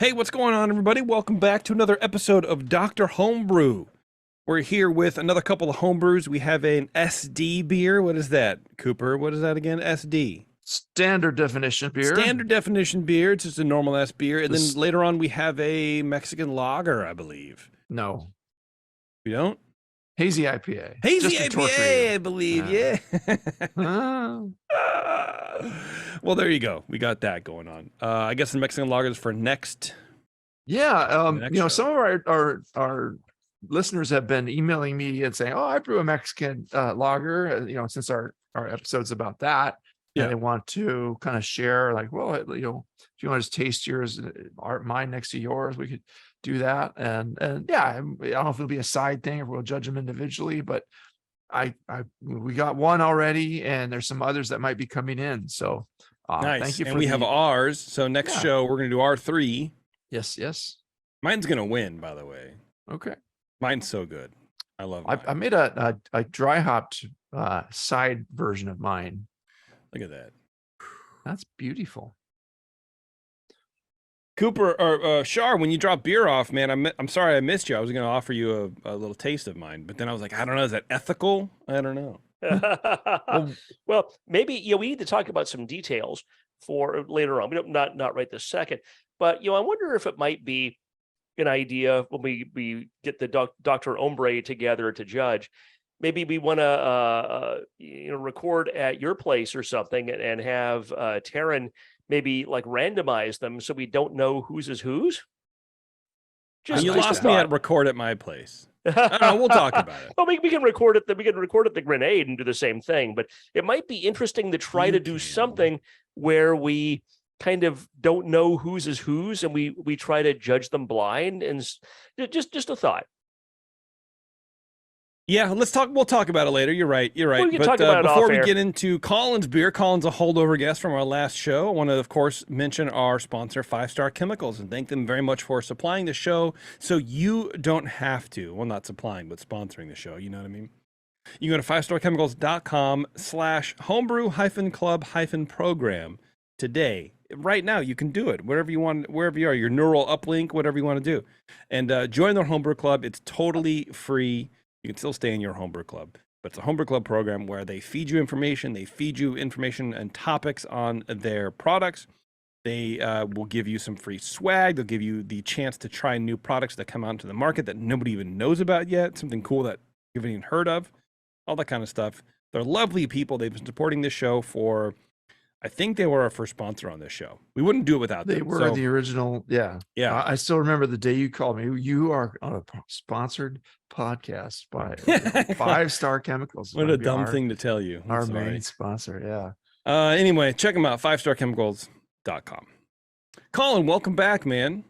Hey, what's going on, everybody? Welcome back to another episode of Dr. Homebrew. We're here with another couple of homebrews. We have an SD beer. What is that, Cooper? What is that again? SD. Standard definition beer. Standard definition beer. It's just a normal ass beer. And then later on, we have a Mexican lager, I believe. No. We don't? Hazy IPA. Hazy IPA, I believe. Yeah. Well, there you go. We got that going on. I guess the Mexican lager is for next. Yeah. next show. Some of our listeners have been emailing me and saying, "Oh, I brew a Mexican lager." Since our episodes about that, Yeah. and they want to kind of share, like, well, if you want to taste yours, mine next to yours, we could do that. And yeah, I don't know if it'll be a side thing or we'll judge them individually, but we got one already, and there's some others that might be coming in. So Nice. thank you. And we have ours. So next show we're gonna do R3. Yes. Mine's gonna win, by the way. Okay. Mine's so good. I love it. I made a dry hopped side version of mine. Look at that. That's beautiful. Cooper or Shar, when you drop beer off, man, I'm sorry I missed you. I was gonna offer you a little taste of mine, but then I was like, I don't know, is that ethical? I don't know. Well, maybe we need to talk about some details for later on. We don't not right this second, but I wonder if it might be an idea when we get the Dr. Hombre together to judge. Maybe we want to record at your place or something and have Taryn maybe like randomize them so we don't know whose is whose. You lost me at record at my place. We'll talk about it. Well, we can record it. We can record at the Grenade and do the same thing. But it might be interesting to try to do something where we kind of don't know whose is whose, and we try to judge them blind. And just a thought. Yeah, we'll talk about it later. You're right. Well, we can but talk about before it we off get into Colin's beer, Colin's a holdover guest from our last show. I want to, of course, mention our sponsor, 5 Star Chemicals, and thank them very much for supplying the show so you don't have to. Well, not supplying, but sponsoring the show. You know what I mean? You can go to 5starchemicals.com/homebrew-club-program today. Right now, you can do it wherever you want, wherever you are, your neural uplink, whatever you want to do. And join their homebrew club. It's totally free. You can still stay in your homebrew club, but it's a homebrew club program where they feed you information. They feed you information and topics on their products. They will give you some free swag. They'll give you the chance to try new products that come out into the market that nobody even knows about yet. Something cool that you haven't even heard of. All that kind of stuff. They're lovely people. They've been supporting this show for, I think they were our first sponsor on this show. We wouldn't do it without them. They were the original. Yeah. I still remember the day you called me. You are on a sponsored podcast by 5 Star Chemicals. What a dumb thing to tell you. Our main sponsor. Yeah. Anyway, check them out. 5starchemicals.com. Colin, welcome back, man.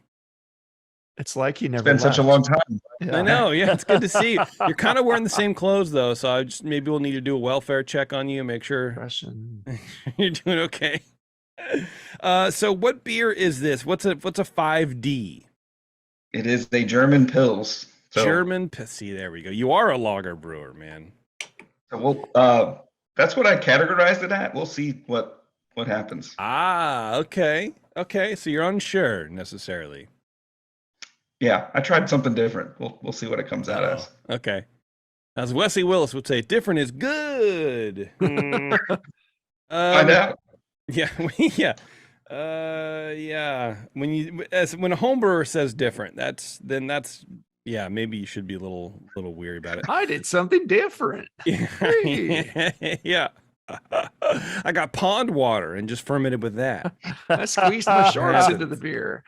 It's like you never. It's been such a long time. Yeah. I know. Yeah, it's good to see you. You're kind of wearing the same clothes though, so maybe we'll need to do a welfare check on you, make sure you're doing okay. So what beer is this? What's a 5D? It is a German Pils. See, there we go. You are a lager brewer, man. So that's what I categorized it at. We'll see what happens. Okay. So you're unsure necessarily. Yeah, I tried something different. We'll see what it comes out as. Okay. As Wesley Willis would say, different is good. Find out. Yeah, yeah. When a homebrewer says different, that's maybe you should be a little weary about it. I did something different. Yeah. I got pond water and just fermented with that. I squeezed my shorts into the beer.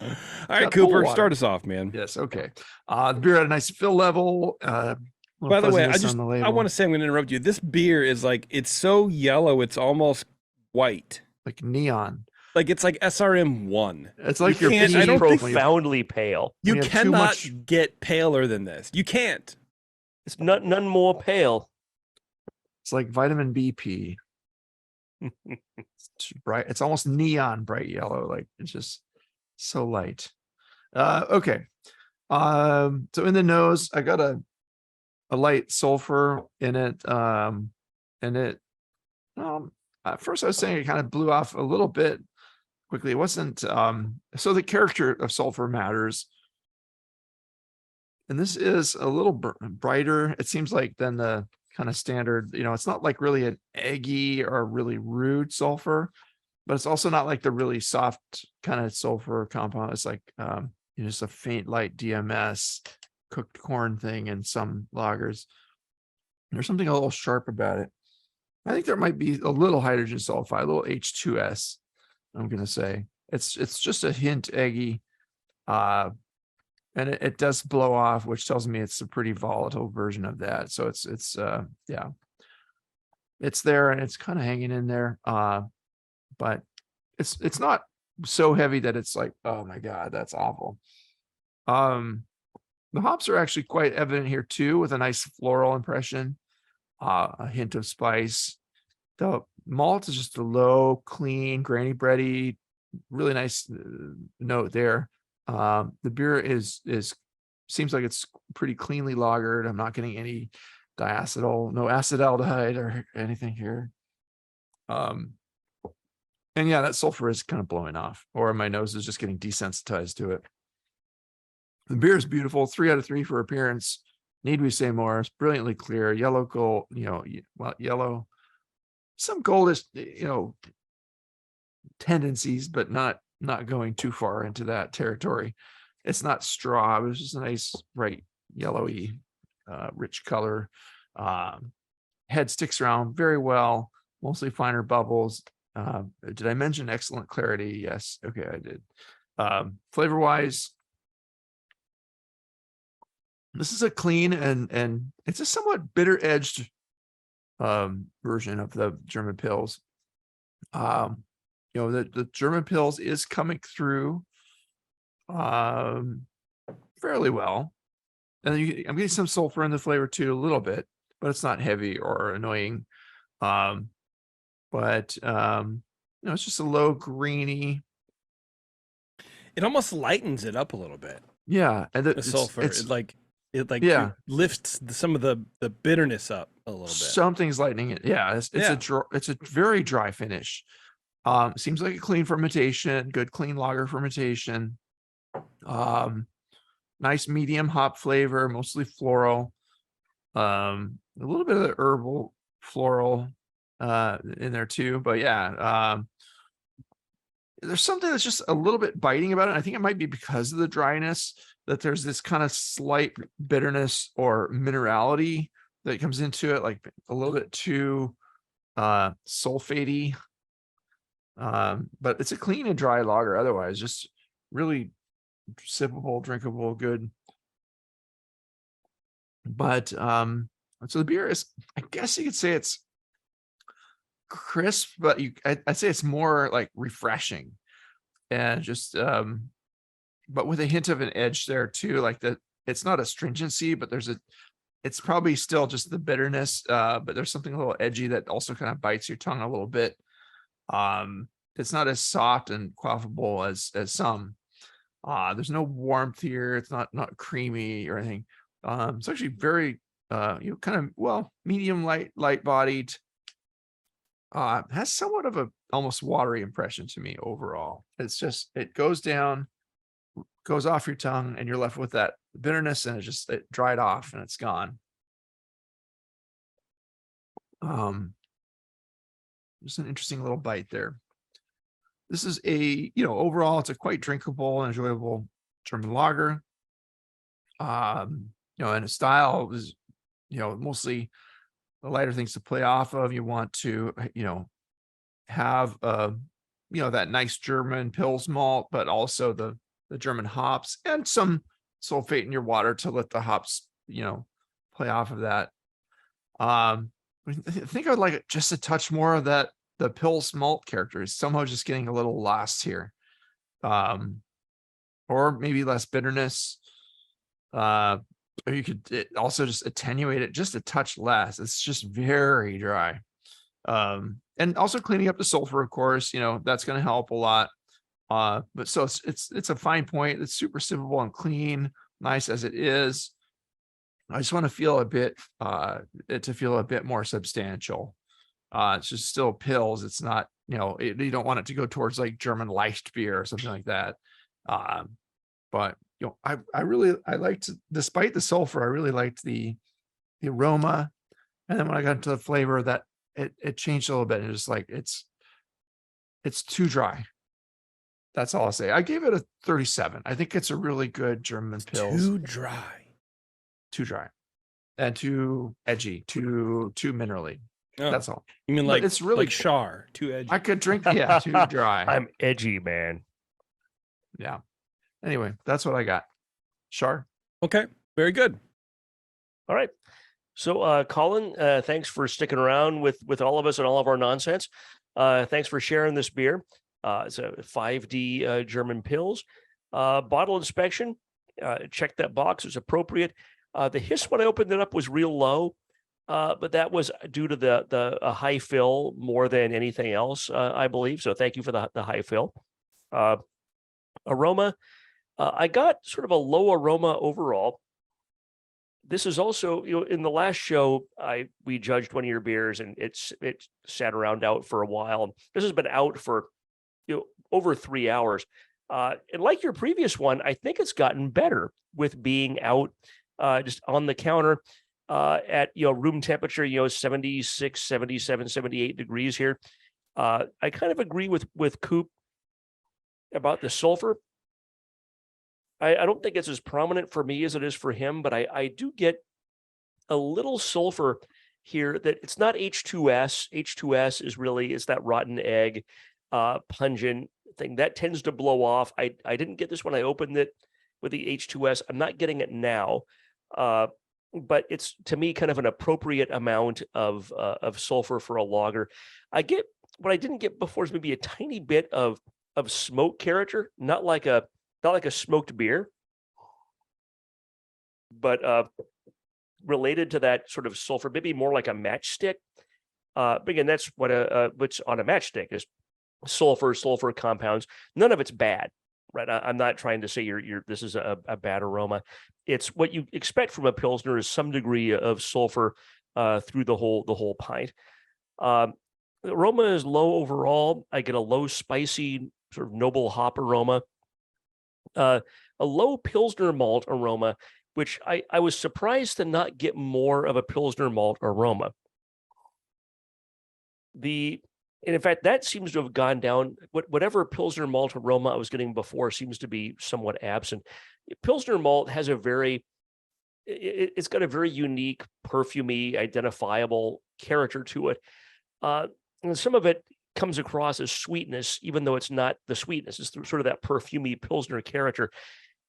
All right, Cooper, start us off, man. Yes, okay. The beer had a nice fill level. By the way, I want to say, I'm going to interrupt you. This beer is like, it's so yellow, it's almost white. Like neon. Like it's like SRM 1. It's like I don't profoundly pale. You cannot get paler than this. You can't. It's none more pale. It's like vitamin BP. It's bright. It's almost neon bright yellow. Like it's just so light. Okay. So in the nose, I got a light sulfur in it. And it at first I was saying it kind of blew off a little bit quickly. It wasn't, so the character of sulfur matters. And this is a little brighter, it seems like, than the kind of standard, it's not like really an eggy or really rude sulfur, but it's also not like the really soft kind of sulfur compound. It's like, just a faint light DMS cooked corn thing in some lagers. There's something a little sharp about it. I think there might be a little hydrogen sulfide, a little H2S. I'm going to say it's just a hint eggy. And it does blow off, which tells me it's a pretty volatile version of that. So yeah, it's there and it's kind of hanging in there. But it's not so heavy that it's like, oh my God, that's awful. The hops are actually quite evident here too, with a nice floral impression, a hint of spice. The malt is just a low, clean, grainy, bready, really nice note there. The beer seems like it's pretty cleanly lagered. I'm not getting any diacetyl, no acetaldehyde or anything here. And yeah, that sulfur is kind of blowing off, or my nose is just getting desensitized to it. The beer is beautiful, 3 out of 3 for appearance. Need we say more? It's brilliantly clear, yellow gold, yellow, some goldish, tendencies, but not going too far into that territory. It's not straw. It's just a nice, bright, yellowy, rich color. Head sticks around very well, mostly finer bubbles. Did I mention excellent clarity? Yes. Okay, I did. Flavor wise, this is a clean and it's a somewhat bitter edged version of the German Pils. The German Pils is coming through fairly well. And then I'm getting some sulfur in the flavor too, a little bit, but it's not heavy or annoying. But it's just a low greeny. It almost lightens it up a little bit. Yeah, and The sulfur, it lifts some of the bitterness up a little bit. Something's lightening it. Yeah, it's a very dry finish. Seems like a clean fermentation, good clean lager fermentation. Nice medium hop flavor, mostly floral. A little bit of the herbal floral in there too, but yeah, there's something that's just a little bit biting about it. I think it might be because of the dryness that there's this kind of slight bitterness or minerality that comes into it, like a little bit too sulfatey. But it's a clean and dry lager otherwise, just really sippable, drinkable, good. But so the beer is, I guess you could say it's crisp, but I'd say it's more like refreshing and just but with a hint of an edge there too, like that it's not astringency, but it's probably still just the bitterness, but there's something a little edgy that also kind of bites your tongue a little bit. It's not as soft and quaffable as some. There's no warmth here. It's not creamy or anything. It's actually very kind of medium light bodied. Has somewhat of a almost watery impression to me overall. It's just, it goes down, goes off your tongue, and you're left with that bitterness, and it dried off and it's gone. Just an interesting little bite there. This is overall, it's a quite drinkable and enjoyable German lager. And a style is, mostly the lighter things to play off of. You want to, have, that nice German Pils malt, but also the German hops and some sulfate in your water to let the hops, play off of that. I think I'd like just a touch more of that. The Pils malt character is somehow just getting a little lost here. Or maybe less bitterness. Or you could also just attenuate it just a touch less. It's just very dry. And also cleaning up the sulfur, of course, that's going to help a lot. But so it's a fine point. It's super sippable and clean, nice as it is. I just want to feel a bit, more substantial. It's just still Pils. It's not you don't want it to go towards like German Leicht beer or something like that. But I liked, despite the sulfur, I really liked the aroma. And then when I got into the flavor, that it changed a little bit. And it's like it's too dry. That's all I'll say. I gave it a 37. I think it's a really good German Pils. Too dry. Too dry. And too edgy, too minerally. Oh, That's all. you mean But like it's really like Char, too edgy? I could drink, yeah, too dry. I'm edgy, man. Yeah. Anyway, that's what I got. Char. Okay, very good. All right. So, Colin, thanks for sticking around with all of us and all of our nonsense. Thanks for sharing this beer. It's a 5D German Pils. Bottle inspection, check that box. It's appropriate. The hiss when I opened it up was real low, but that was due to the high fill more than anything else, I believe. So thank you for the high fill. Aroma, I got sort of a low aroma overall. This is also, in the last show, we judged one of your beers, and it sat around out for a while. This has been out for over 3 hours, and like your previous one, I think it's gotten better with being out just on the counter at room temperature, 76, 77, 78 degrees here. I kind of agree with Coop about the sulfur. I don't think it's as prominent for me as it is for him, but I do get a little sulfur here that it's not H2S. H2S is really, it's that rotten egg, pungent thing that tends to blow off. I didn't get this when I opened it with the H2S. I'm not getting it now, but it's, to me, kind of an appropriate amount of sulfur for a lager. I get, what I didn't get before is maybe a tiny bit of smoke character, not like a smoked beer, but related to that sort of sulfur, maybe more like a matchstick. But again, that's what's on a matchstick is sulfur compounds. None of it's bad, right? I'm not trying to say this is a bad aroma. It's what you expect from a Pilsner is some degree of sulfur through the whole pint. The aroma is low overall. I get a low spicy sort of noble hop aroma. A low Pilsner malt aroma, which I was surprised to not get more of a Pilsner malt aroma. And in fact, that seems to have gone down. Whatever Pilsner malt aroma I was getting before seems to be somewhat absent. Pilsner malt has it's got a very unique, perfumey, identifiable character to it. And some of it comes across as sweetness, even though it's not the sweetness. It's sort of that perfumey Pilsner character.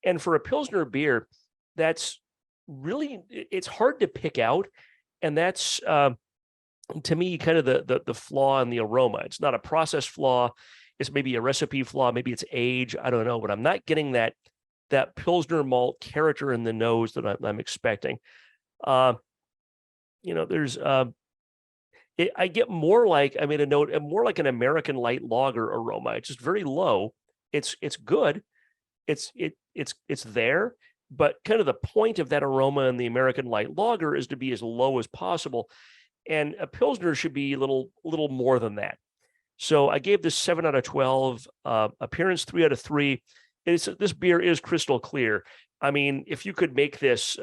And for a Pilsner beer, that's really, it's hard to pick out. And that's, to me, kind of the flaw in the aroma. It's not a process flaw. It's maybe a recipe flaw. Maybe it's age. I don't know, but I'm not getting that Pilsner malt character in the nose that I'm expecting. There's, I get more like, I made a note, more like an American light lager aroma. It's just very low. It's good. It's there, but kind of the point of that aroma in the American light lager is to be as low as possible. And a Pilsner should be a little more than that. So I gave this 7 out of 12, appearance 3 out of 3. This beer is crystal clear. I mean, if you could make this,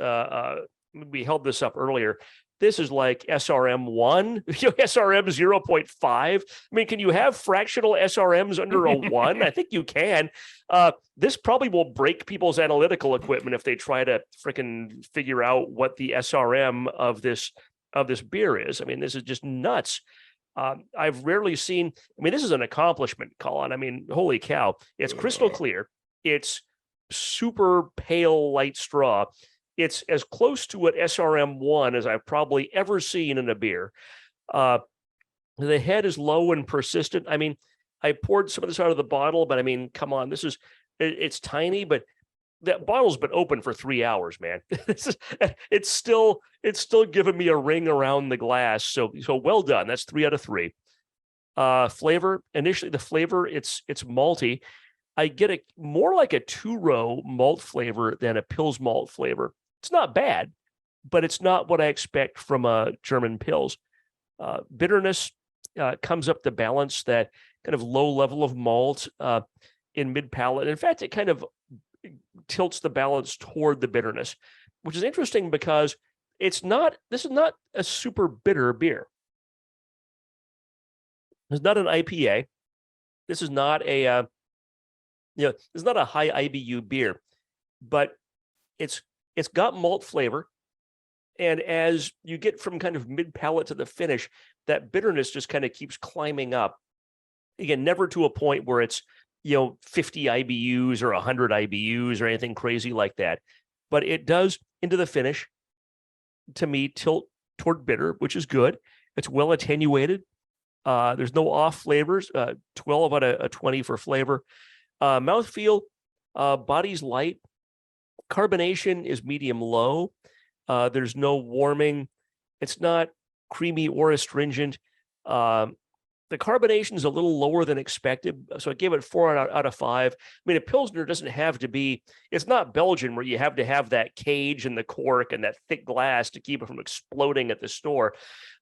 we held this up earlier. This is like SRM 1, SRM 0.5. I mean, can you have fractional SRMs under a 1? I think you can. This probably will break people's analytical equipment if they try to freaking figure out what the SRM of this beer is. I mean, this is just nuts. I've rarely seen, this is an accomplishment, Colin. I mean, holy cow. It's crystal clear. It's super pale light straw. It's as close to an SRM1 as I've probably ever seen in a beer. The head is low and persistent. I mean, I poured some of this out of the bottle, but I mean, come on, it's tiny, but that bottle's been open for 3 hours, man. It's still giving me a ring around the glass. So well done. That's 3 out of 3. Flavor, initially the flavor, it's malty. I get more like a 2-row malt flavor than a Pils malt flavor. It's not bad, but it's not what I expect from a German Pils. Bitterness, comes up to balance that kind of low level of malt in mid palate. In fact, it kind of tilts the balance toward the bitterness, which is interesting because this is not a super bitter beer. It's not an IPA. This is not a it's not a high IBU beer, but it's got malt flavor. And as you get from kind of mid palate to the finish, that bitterness just kind of keeps climbing up. Again, never to a point where it's 50 IBUs or 100 IBUs or anything crazy like that, but it does into the finish, to me, tilt toward bitter, which is good. It's well attenuated. There's no off flavors. 12 out of 20 for flavor. Mouthfeel, body's light. Carbonation is medium low. There's no warming. It's not creamy or astringent. The carbonation is a little lower than expected, so I gave it 4 out of 5. I mean, a Pilsner doesn't have to be, it's not Belgian where you have to have that cage and the cork and that thick glass to keep it from exploding at the store.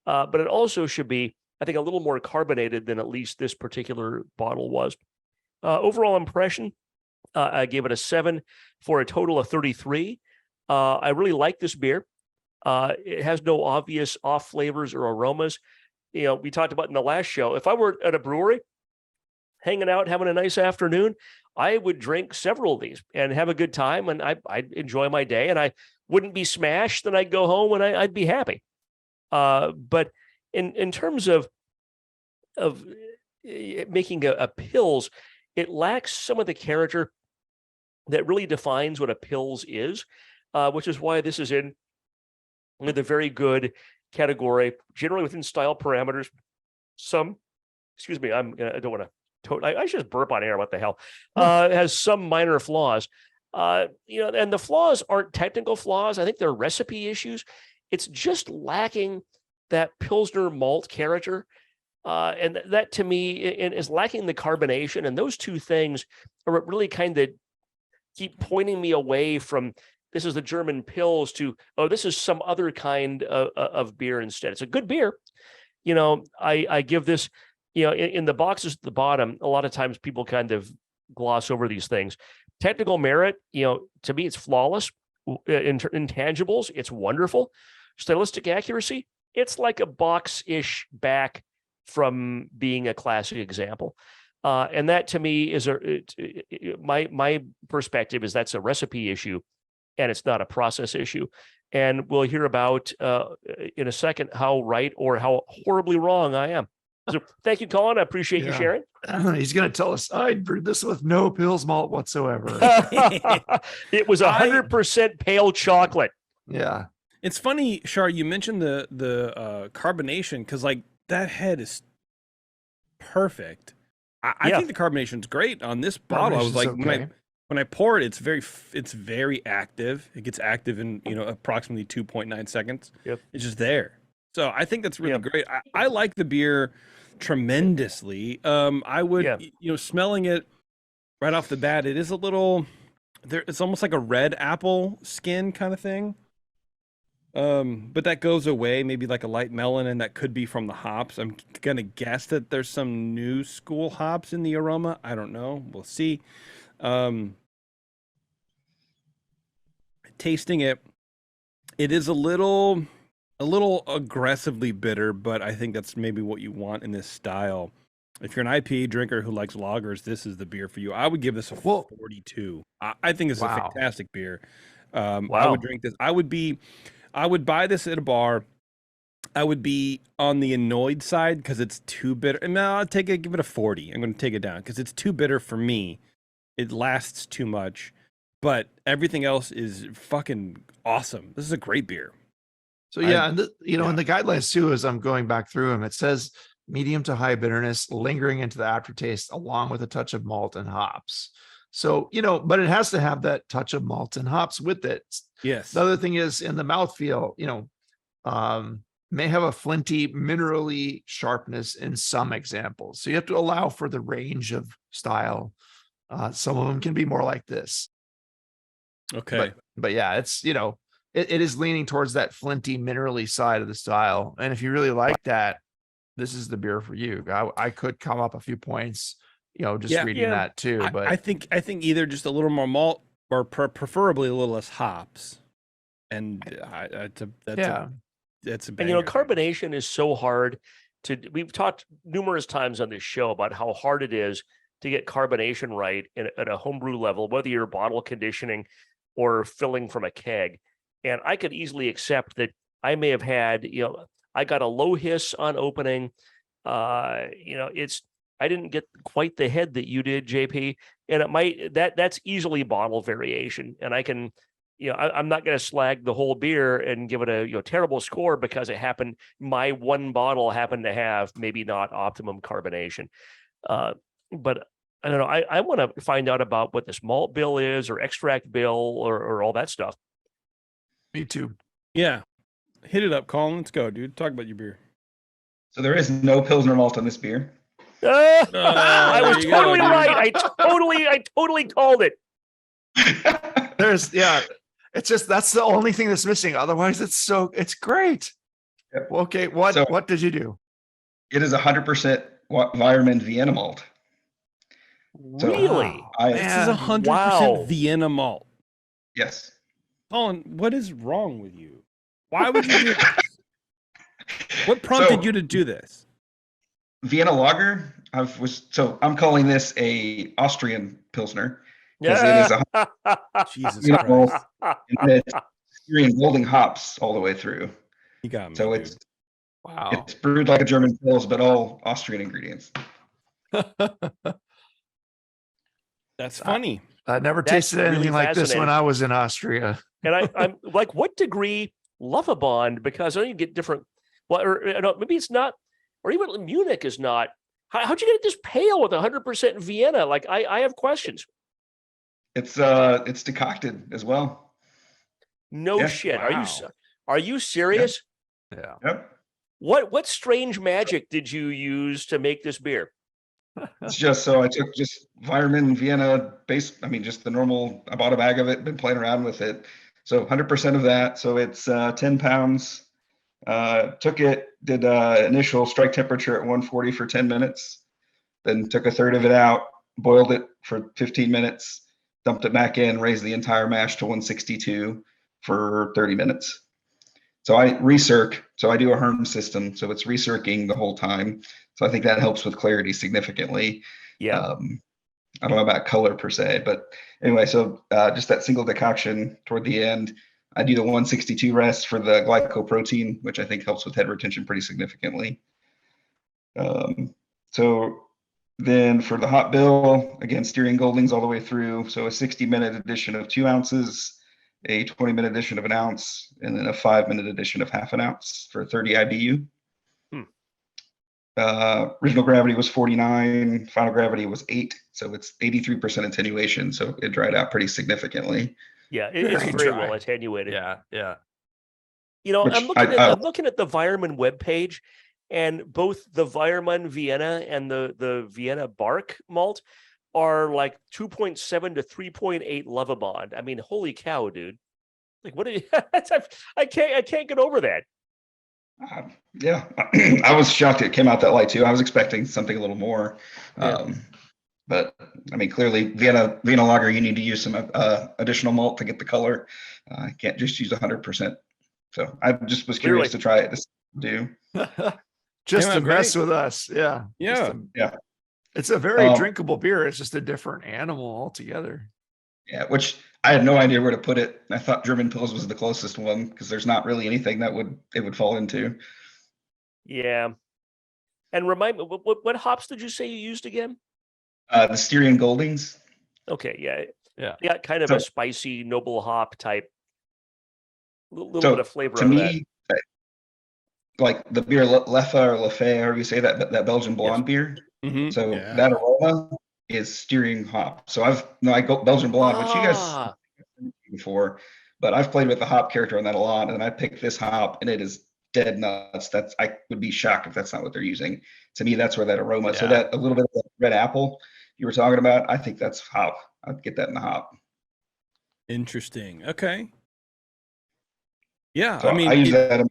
But it also should be, I think, a little more carbonated than at least this particular bottle was. Overall impression, I gave it a 7 for a total of 33. I really like this beer. It has no obvious off flavors or aromas. We talked about in the last show, if I were at a brewery hanging out, having a nice afternoon, I would drink several of these and have a good time, and I'd enjoy my day, and I wouldn't be smashed, and I'd go home and I'd be happy. But in terms of making a Pils, it lacks some of the character that really defines what a Pils is, which is why this is in the very good category, generally within style parameters. Excuse me, I don't want to, I should just burp on air, what the hell, has some minor flaws. And the flaws aren't technical flaws. I think they're recipe issues. It's just lacking that Pilsner malt character. And that to me is lacking the carbonation. And those two things are what really kind of keep pointing me away from this is the German Pils to, oh, this is some other kind of beer instead. It's a good beer. I give this, in the boxes at the bottom, a lot of times people kind of gloss over these things. Technical merit, to me, it's flawless. Intangibles, it's wonderful. Stylistic accuracy, it's like a box-ish back from being a classic example. And that to me is my perspective is that's a recipe issue, and it's not a process issue. And we'll hear about in a second how right or how horribly wrong I am. So thank you, Colin. I appreciate you sharing. He's going to tell us I brewed this with no Pils malt whatsoever. It was 100% pale chocolate. Yeah. It's funny, Shar, you mentioned the carbonation, because like that head is perfect. I think the carbonation's great on this bottle. I was like, okay. when I pour it, it's very active. It gets active in approximately 2.9 seconds. Yep. It's just there. So I think that's really great. I like the beer tremendously. I would smelling it right off the bat, it is a little there. It's almost like a red apple skin kind of thing. But that goes away, maybe like a light melon, and that could be from the hops. I'm gonna guess that there's some new school hops in the aroma. I don't know. We'll see. Tasting it, it is a little aggressively bitter, but I think that's maybe what you want in this style. If you're an IPA drinker who likes lagers, this is the beer for you. I would give this a 42. I think it's a fantastic beer. I would drink this. I would buy this at a bar. I would be on the annoyed side because it's too bitter. And I'll give it a 40. I'm going to take it down because it's too bitter for me. It lasts too much, but everything else is fucking awesome. This is a great beer. So in the guidelines too, as I'm going back through them, it says medium to high bitterness, lingering into the aftertaste, along with a touch of malt and hops. So, but it has to have that touch of malt and hops with it. Yes. The other thing is in the mouthfeel, may have a flinty, minerally sharpness in some examples. So you have to allow for the range of style. Some of them can be more like this. Okay. But yeah, it's, it is leaning towards that flinty, minerally side of the style. And if you really like that, this is the beer for you. I could come up a few points, just Yeah. reading that too. But I think either just a little more malt or preferably a little less hops. And that's a And banger. carbonation is so hard we've talked numerous times on this show about how hard it is to get carbonation right at a homebrew level, whether you're bottle conditioning or filling from a keg. And I could easily accept that I may have had, I got a low hiss on opening. I didn't get quite the head that you did, JP, and that's easily bottle variation. And I can, I'm not going to slag the whole beer and give it a terrible score because my one bottle happened to have maybe not optimum carbonation. But I don't know. I want to find out about what this malt bill is or extract bill or all that stuff. me too. Yeah. Hit it up, Colin. Let's go, dude. Talk about your beer. So there is no Pilsner malt on this beer. I was totally right. I totally called it. It's just, that's the only thing that's missing. Otherwise it's great. Yep. Well, okay. What did you do? It is 100% Weyermann Vienna malt. So Really? This is 100% Vienna malt. Yes. Colin, what is wrong with you? Why would you do this? What prompted you to do this? Vienna lager. I'm calling this a Austrian Pilsner because Yeah. it is Jesus Vienna malt, Christ. and it's Styrian Golding hops all the way through. You got me. So dude. it's brewed like a German Pils, but all Austrian ingredients. That's funny. I never That's tasted anything really like this when fascinating. I was in Austria. And I'm like, what degree Lovabond? Because I know you get different. Well, or maybe it's not, or even Munich is not. How'd you get this pale with 100% Vienna? Like, I have questions. It's decocted as well. No Yeah. shit. Wow. Are you serious? Yeah. Yep. What strange magic did you use to make this beer? It's just I took just Weyermann Vienna base. I mean, just the normal. I bought a bag of it. Been playing around with it. So 100% of that. So it's 10 pounds. Took it. Did initial strike temperature at 140 for 10 minutes. Then took a third of it out. Boiled it for 15 minutes. Dumped it back in. Raised the entire mash to 162 for 30 minutes. So I recirc. So I do a Herm system. So it's recircing the whole time. So I think that helps with clarity significantly. Yeah. I don't know about color per se, but anyway, so just that single decoction toward the end. I do the 162 rest for the glycoprotein, which I think helps with head retention pretty significantly. So then for the hot bill, again, Styrian Goldings all the way through. So a 60-minute addition of 2 ounces, a 20-minute addition of 1 ounce, and then a 5-minute addition of half an ounce for 30 IBU. Original gravity was 49, final gravity was 8, so it's 83% attenuation, so it dried out pretty significantly. Yeah, it's Very very dry. well attenuated. Yeah. I'm looking at the Weyermann webpage, and both the Weyermann Vienna and the Vienna Bark malt are like 2.7 to 3.8 Lovabond. I mean, holy cow, dude! Like, what? I can't get over that. Yeah, I was shocked it came out that light too. I was expecting something a little more, but I mean, clearly Vienna lager, you need to use some additional malt to get the color. I can't just use 100%. So I just was curious to try it to do. Just Came to out mess great. with us. Yeah. Yeah. It's a very drinkable beer. It's just a different animal altogether. Yeah, which I had no idea where to put it. I thought German Pils was the closest one because there's not really anything that it would fall into. Yeah. And remind me, what hops did you say you used again? The Styrian Goldings. Okay, Yeah. Yeah, kind of So- a spicy noble hop type. Little So, bit of flavor to out of me, like the beer Leffe or Leffe, however you say that Belgian blonde beer. Mhm. So Yeah. that aroma is Styrian hop. So I go Belgian blonde, which you guys Ah, before, but I've played with the hop character on that a lot, and I picked this hop, and it is dead nuts. I would be shocked if that's not what they're using. To me, that's where that aroma. So Yeah. that a little bit of that red apple you were talking about, I think that's hop. I'd get that in the hop. Interesting. Okay. Yeah, So I mean, I use that.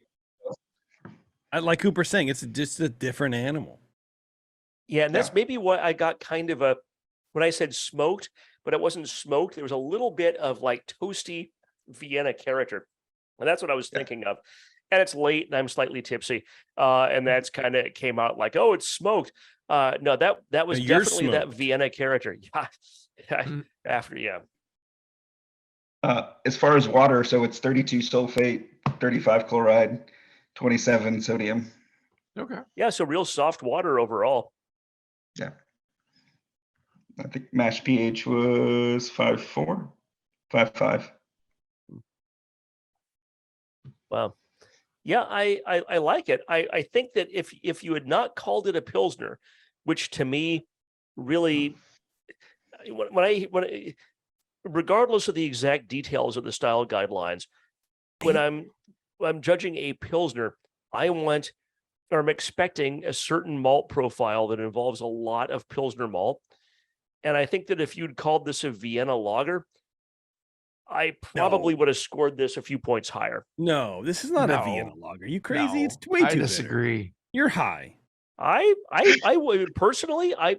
like Cooper's saying, it's just a different animal. Yeah, and that's Yeah. maybe what I got kind of when I said smoked, but it wasn't smoked. There was a little bit of like toasty Vienna character. And that's what I was Yeah. thinking of. And it's late and I'm slightly tipsy. And that's kind of came out like, oh, it's smoked. No, that was you're definitely that smoked. Vienna character. Yeah. Mm. After, yeah. As far as water, so it's 32 sulfate, 35 chloride, 27 sodium. Okay. Yeah. So real soft water overall. Yeah. I think mash pH was 5.4, 5.5. Wow. Yeah, I like it. I think that if you had not called it a Pilsner, which to me really when regardless of the exact details of the style guidelines, when I'm judging a Pilsner, I'm expecting a certain malt profile that involves a lot of Pilsner malt. And I think that if you'd called this a Vienna lager, I probably would have scored this a few points higher. No, this is not a Vienna No. lager. You crazy? It's No, way I too bitter. disagree. You're high. I would personally, I'm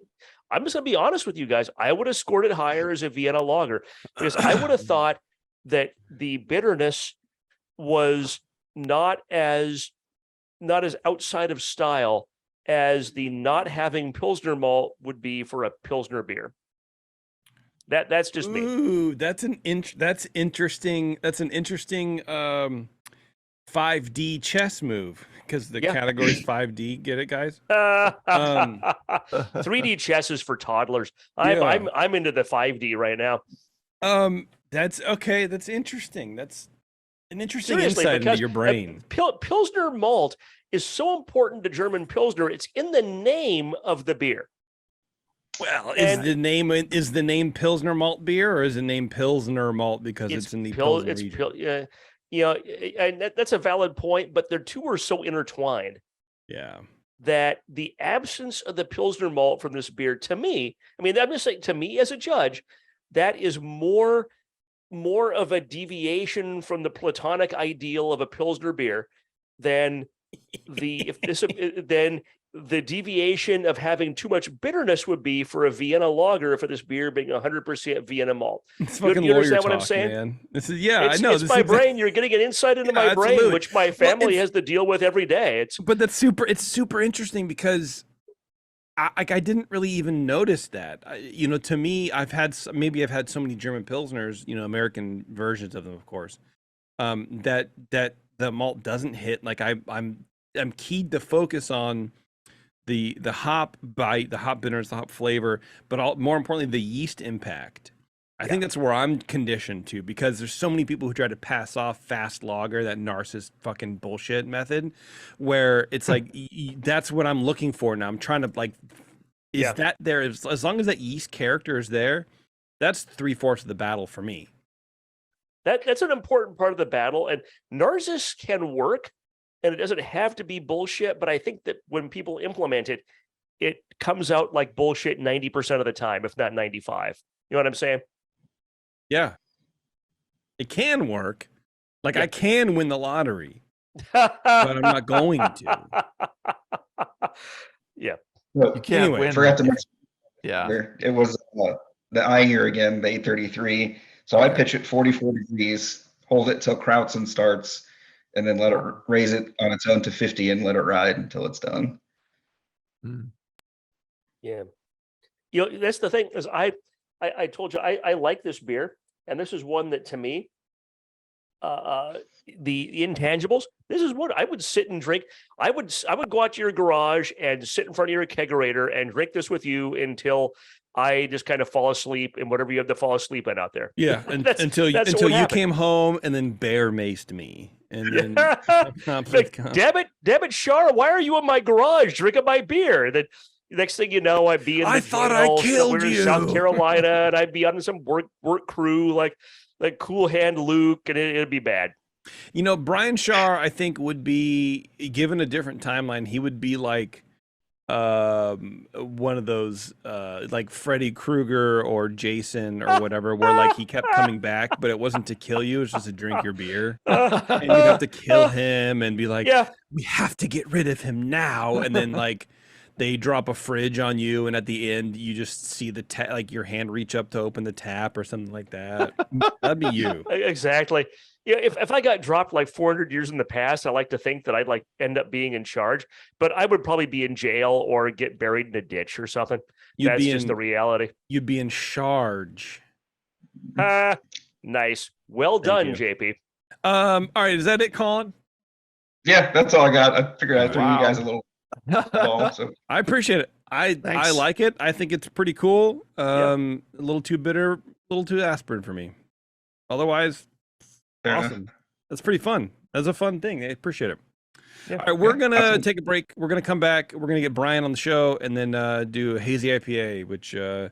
just gonna be honest with you guys. I would have scored it higher as a Vienna lager because I would have thought that the bitterness was not as outside of style as the not having Pilsner malt would be for a Pilsner beer. That's just me. Ooh, that's interesting. That's an interesting 5D chess move because the Yeah. category's 5D. Get it, guys? 3D chess is for toddlers. I'm into the 5D right now. That's okay. That's interesting. That's an interesting Seriously, insight into because your brain. Pilsner malt is so important to German Pilsner. It's in the name of the beer. Well, And- is the name Pilsner malt beer, or is the name Pilsner malt because it's in the Pilsner region? And that's a valid point, but the two are so intertwined Yeah. that the absence of the Pilsner malt from this beer, to me, I mean, I'm just saying, to me as a judge, that is more of a deviation from the platonic ideal of a Pilsner beer than than the deviation of having too much bitterness would be for a Vienna lager for this beer being 100% Vienna malt. It's You fucking understand lawyer what I'm talk, saying? man. This is I know. It's This my is brain. You're getting an insight into my brain, absolutely. which my family has to deal with every day. But it's super interesting because I didn't really even notice that. To me, I've had so many German Pilsners, American versions of them, of course, that the malt doesn't hit. Like I'm keyed to focus on the hop bite, the hop bitterness, the hop flavor, but more importantly, the yeast impact. I think that's where I'm conditioned to, because there's so many people who try to pass off fast lager, that narcissist fucking bullshit method, where it's like that's what I'm looking for now. I'm trying to that there? As long as that yeast character is there, that's 3/4 of the battle for me. That's an important part of the battle, and narcissist can work, and it doesn't have to be bullshit. But I think that when people implement it, it comes out like bullshit 90% of the time, if not 95. You know what I'm saying? Yeah, it can work. Like I can win the lottery, but I'm not going to. Yeah. Well, You can't Anyway, win. forgot to mention. Yeah. It was the Einger again, the 833. So I pitch it 44 degrees, hold it till Krautzen starts, and then let it raise it on its own to 50 and let it ride until it's done. Mm. Yeah. That's the thing, is I told you I like this beer, and this is one that to me, the intangibles, this is what I would sit and drink. I would go out to your garage and sit in front of your kegerator and drink this with you until I just kind of fall asleep in whatever you have to fall asleep in out there. Yeah, until you came home and then bear maced me, and then like, damn it, Shar, why are you in my garage drinking my beer? Then next thing you know, I'd be in the thought I jail killed somewhere in you. South Carolina, and I'd be on some work crew like Cool Hand Luke, and it'd be bad. Brian Shaw, I think, would be, given a different timeline, he would be like one of those like Freddy Krueger or Jason or whatever, where like he kept coming back, but it wasn't to kill you, it's just to drink your beer. And you'd have to kill him and be like, we have to get rid of him now. And then like they drop a fridge on you, and at the end you just see the like your hand reach up to open the tap or something like that. That'd be you. Exactly. Yeah, if I got dropped like 400 years in the past, I like to think that I'd like end up being in charge, but I would probably be in jail or get buried in a ditch or something. That's just the reality. You'd be in charge. Nice. Well done, JP. All right, is that it, Colin? Yeah, that's all I got. I figured I'd throw you guys a little ball. So I appreciate it. I like it. I think it's pretty cool. A little too bitter, a little too aspirin for me. Otherwise, awesome. That's pretty fun. That's a fun thing. I appreciate it. Yeah. All right, we're gonna take a break. We're gonna come back. We're gonna get Brian on the show, and then do a Hazy IPA, which yeah.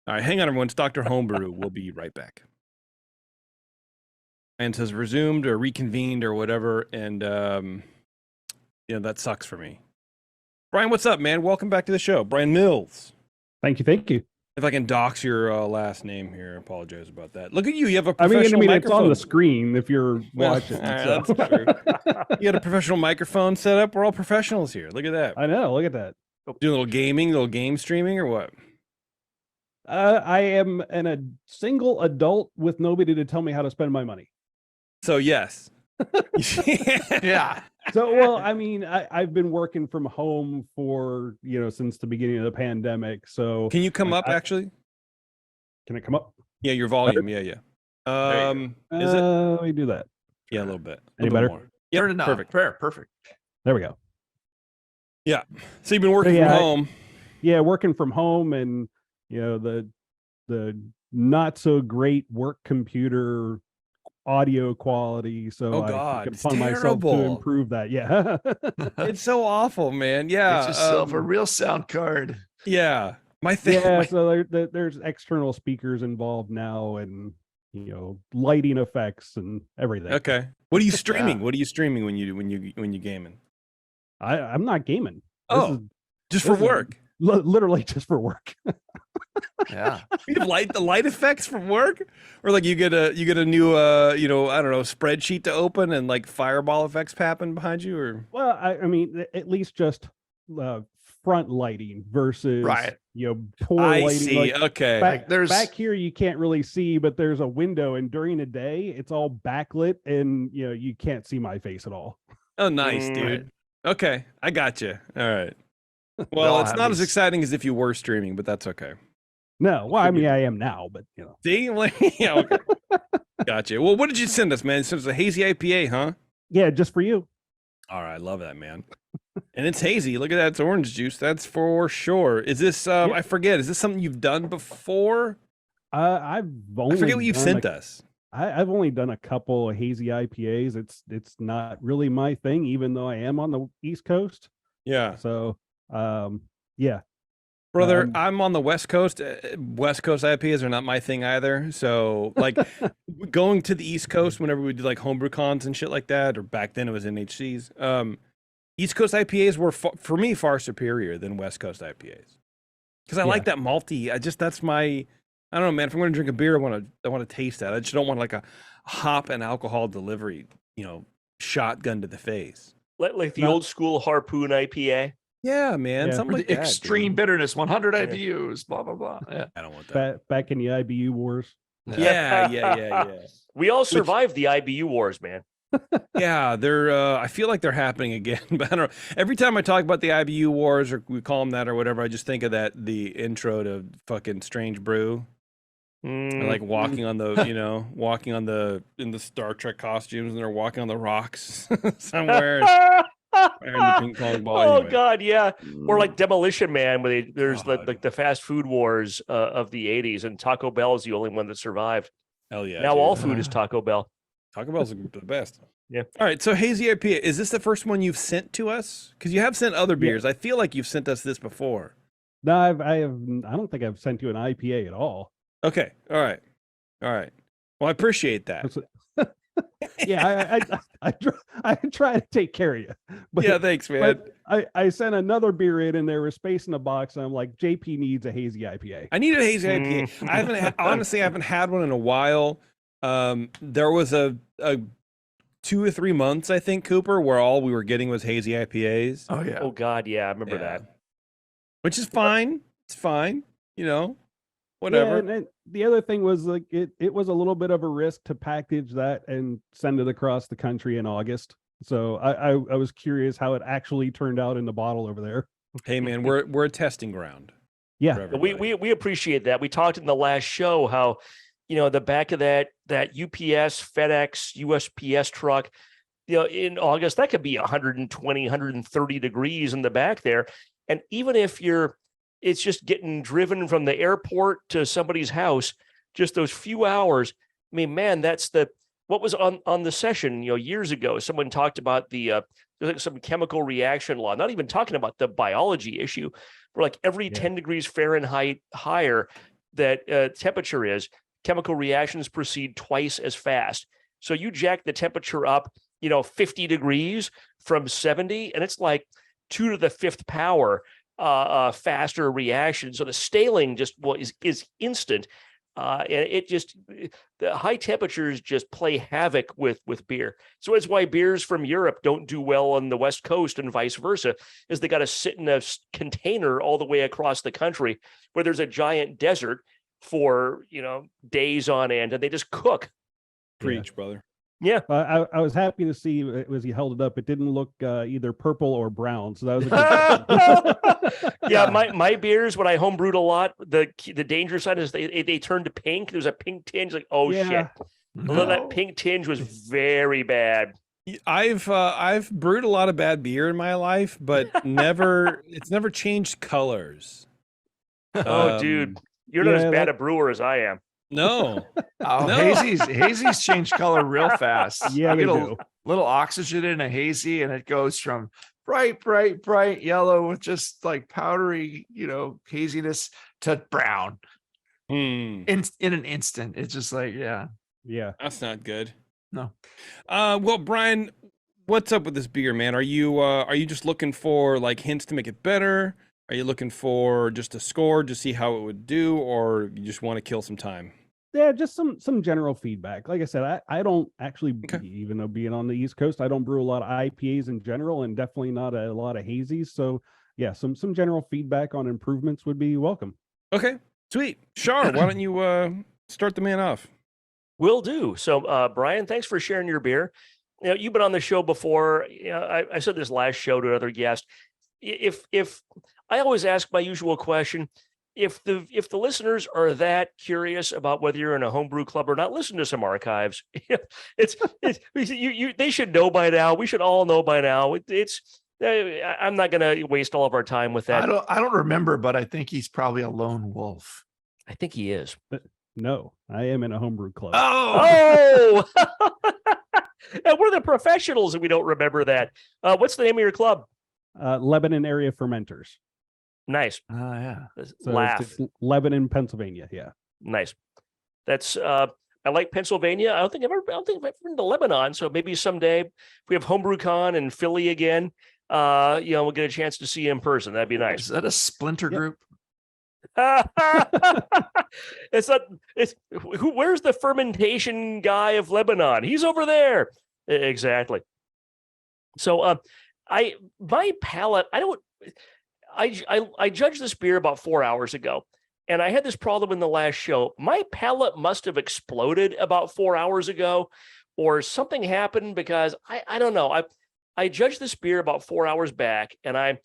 All right, hang on, everyone. It's Dr. Homebrew. We'll be right back. And says resumed or reconvened or whatever, and that sucks for me. Brian, what's up, man? Welcome back to the show, Brian Mills. Thank you. If I can dox your last name here, I apologize about that. Look at you. You have a professional microphone. It's on the screen if you're watching. Right, so. That's true. You got a professional microphone set up. We're all professionals here. Look at that. I know. Look at that. Do a little gaming, little game streaming, or what? I am a single adult with nobody to tell me how to spend my money. So, yes. Yeah. So, well, I mean, I've been working from home for, since the beginning of the pandemic. So can you come up actually? Can it come up? Yeah, your volume. Yeah. Is it? Let me do that. Yeah, a little bit. Any better? Yeah, Turn it on. Perfect. Perfect. There we go. Yeah. So you've been working from home. Yeah, working from home, and the not so great work computer audio quality, so I can find myself to improve that. Yeah. It's so awful, man. Yeah. Get yourself a real sound card. Yeah. My thing. Yeah, so there's external speakers involved now, and lighting effects and everything. Okay. What are you streaming? What are you streaming when you gaming? I'm not gaming. Just for work. Literally just for work. Yeah. You have the light effects from work, or like you get a new I don't know, spreadsheet to open and like fireball effects happen behind you, or well, I mean at least just front lighting versus poor I lighting. See. Okay. Back here you can't really see, but there's a window, and during the day it's all backlit, and you can't see my face at all. Oh, nice, dude. Okay, I got you. All right. Well, it's not as exciting as if you were streaming, but that's okay. No, well, I mean, I am now, but See, yeah, okay. Gotcha. Well, what did you send us, man? You sent us a hazy IPA, huh? Yeah, just for you. All right, love that, man. And it's hazy. Look at that, it's orange juice. That's for sure. Is this? I forget. Is this something you've done before? I forget what you've sent us. I've only done a couple of hazy IPAs. It's not really my thing, even though I am on the East Coast. Yeah. So. Yeah, brother, I'm on the West Coast. West Coast IPAs are not my thing either. So like going to the East Coast whenever we did like homebrew cons and shit like that, or back then it was NHCs. East Coast IPAs were for me far superior than West Coast IPAs because I like that malty. That's my, I don't know, man. If I'm going to drink a beer, I want to taste that. I just don't want like a hop and alcohol delivery, shotgun to the face. Like the old school Harpoon IPA. Yeah, man. Something like that, extreme bitterness, 100 IBUs, blah blah blah. Yeah. I don't want that. Back in the IBU wars. Yeah. We all survived the IBU wars, man. Yeah, they're. I feel like they're happening again. But I don't know. Every time I talk about the IBU wars, or we call them that, or whatever, I just think of the intro to fucking Strange Brew. Like walking on the, walking on in the Star Trek costumes, and they're walking on the rocks somewhere. The ping pong ball, anyway. God, yeah. Or like Demolition Man, where there's like the fast food wars of the 80s, and Taco Bell is the only one that survived. Hell yeah. Now all food is Taco Bell. Taco Bell's the best. Yeah. All right, so Hazy IPA, is this the first one you've sent to us? Because you have sent other beers. I feel like you've sent us this before. No, I don't think I've sent you an IPA at all. Okay. All right. Well, I appreciate that. Yeah, I try to take care of you. But, yeah, thanks, man. But I sent another beer in, and there was space in the box, and I'm like, JP needs a hazy IPA. I need a hazy IPA. I haven't had one in a while. There was a 2 or 3 months, I think, Cooper, where all we were getting was hazy IPAs. Oh yeah. Oh God, yeah, I remember that. Which is fine. It's fine, whatever. Yeah, and the other thing was like it was a little bit of a risk to package that and send it across the country in August. So I was curious how it actually turned out in the bottle over there. Hey man, we're a testing ground. Yeah, we appreciate that. We talked in the last show how, the back of that UPS, FedEx, USPS truck, in August, that could be 120, 130 degrees in the back there. And even if it's just getting driven from the airport to somebody's house, just those few hours. I mean, man, that's what was on the session, years ago. Someone talked about there's like some chemical reaction law, not even talking about the biology issue, where like every 10 degrees Fahrenheit higher that temperature is, chemical reactions proceed twice as fast. So you jack the temperature up, 50 degrees from 70, and it's like 2 to the 5th power faster reaction. So the staling just is instant. And the high temperatures just play havoc with beer. So it's why beers from Europe don't do well on the West Coast and vice versa, is they got to sit in a container all the way across the country where there's a giant desert for, days on end, and they just cook. Preach, brother. Yeah. I was happy to see as he held it up, it didn't look either purple or brown. So that was a good yeah, my beers, when I homebrewed a lot, the danger side is they turned to pink. There's a pink tinge, like, shit. No. That pink tinge was very bad. I've brewed a lot of bad beer in my life, but it's never changed colors. Dude, you're not as bad a brewer as I am. No. No. Hazy's change color real fast. Yeah, you they get do. a little oxygen in a hazy, and it goes from bright yellow with just like powdery, haziness to brown in an instant. It's just like, yeah. That's not good. No. Well, Brian, what's up with this beer, man? Are you just looking for like hints to make it better? Are you looking for just a score to see how it would do, or you just want to kill some time? Yeah, just some general feedback. Like I said, I don't actually, even though being on the East Coast, I don't brew a lot of IPAs in general, and definitely not a lot of hazies. So yeah, some general feedback on improvements would be welcome. Okay, sweet. Shar, why don't you start the man off? Will do. So Brian, thanks for sharing your beer. You've been on the show before. I said this last show to another guest. If I always ask my usual question, if the listeners are that curious about whether you're in a homebrew club or not, listen to some archives. They should know by now. We should all know by now. I'm not going to waste all of our time with that. I don't remember, but I think he's probably a lone wolf. I think he is. No, I am in a homebrew club. Oh! And we're the professionals and we don't remember that. What's the name of your club? Lebanon Area Fermenters. Nice. Oh yeah. So Laugh. it's Lebanon, Pennsylvania. Yeah. Nice. That's I like Pennsylvania. I don't think I've ever been to Lebanon. So maybe someday if we have HomebrewCon in Philly again, we'll get a chance to see you in person. That'd be nice. Is that a splinter group? Where's the fermentation guy of Lebanon? He's over there. Exactly. So my palate, I judged this beer about 4 hours ago, and I had this problem in the last show. My palate must have exploded about 4 hours ago, or something happened, because I don't know. I judged this beer about 4 hours back, and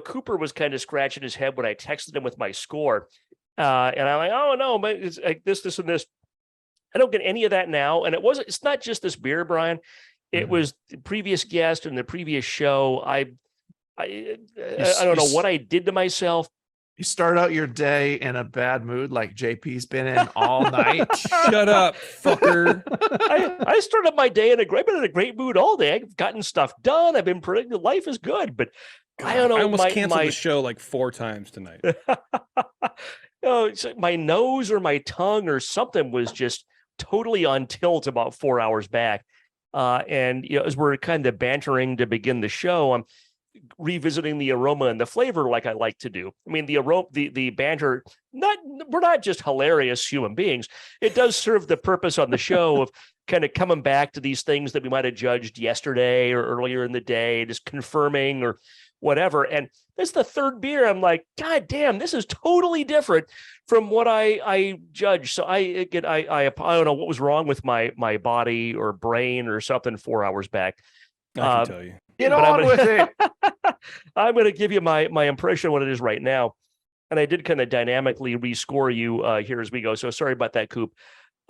Cooper was kind of scratching his head when I texted him with my score. And I'm like, oh no, but it's like this, and this. I don't get any of that now. And it's not just this beer, Brian. It was the previous guest and the previous show. I don't know what I did to myself. You start out your day in a bad mood, like JP's been in all night. Shut up, fucker. I started my day I've been in a great mood all day. I've gotten stuff done. I've been life is good, but God, I don't know. I almost canceled the show like 4 times tonight. It's like my nose or my tongue or something was just totally on tilt about 4 hours back. And as we're kind of bantering to begin the show, I'm revisiting the aroma and the flavor like I like to do. I mean, the aroma, the banter, we're not just hilarious human beings. It does serve the purpose on the show of kind of coming back to these things that we might have judged yesterday or earlier in the day, just confirming or whatever. And this is the third beer. I'm like, God damn, this is totally different from what I judged. So I don't know what was wrong with my body or brain or something 4 hours back. I can tell you. Get on with it. I'm going to give you my impression of what it is right now. And I did kind of dynamically rescore you here as we go. So sorry about that, Coop.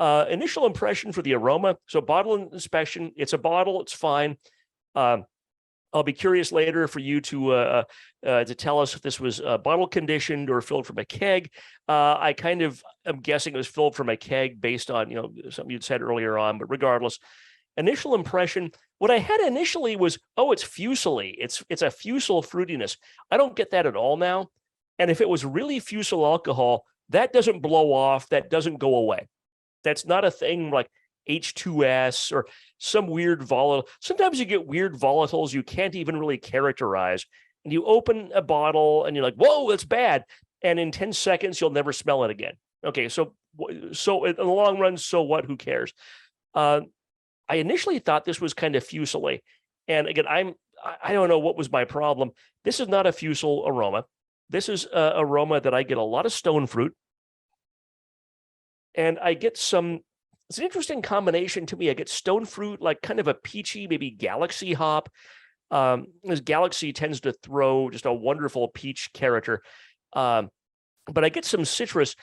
Initial impression for the aroma. So bottle inspection. It's a bottle. It's fine. I'll be curious later for you to tell us if this was bottle conditioned or filled from a keg. I kind of am guessing it was filled from a keg based on something you'd said earlier on. But regardless, initial impression. What I had initially was, it's fusely. It's a fusel fruitiness. I don't get that at all now. And if it was really fusel alcohol, that doesn't blow off. That doesn't go away. That's not a thing like H2S or some weird volatile. Sometimes you get weird volatiles you can't even really characterize. And you open a bottle and you're like, whoa, that's bad. And in 10 seconds, you'll never smell it again. Okay, so in the long run, so what? Who cares? I initially thought this was kind of fusely. And again, I don't know what was my problem. This is not a fusel aroma. This is an aroma that I get a lot of stone fruit. And I get it's an interesting combination to me. I get stone fruit, like kind of a peachy, maybe Galaxy hop. This Galaxy tends to throw just a wonderful peach character. But I get some citrus.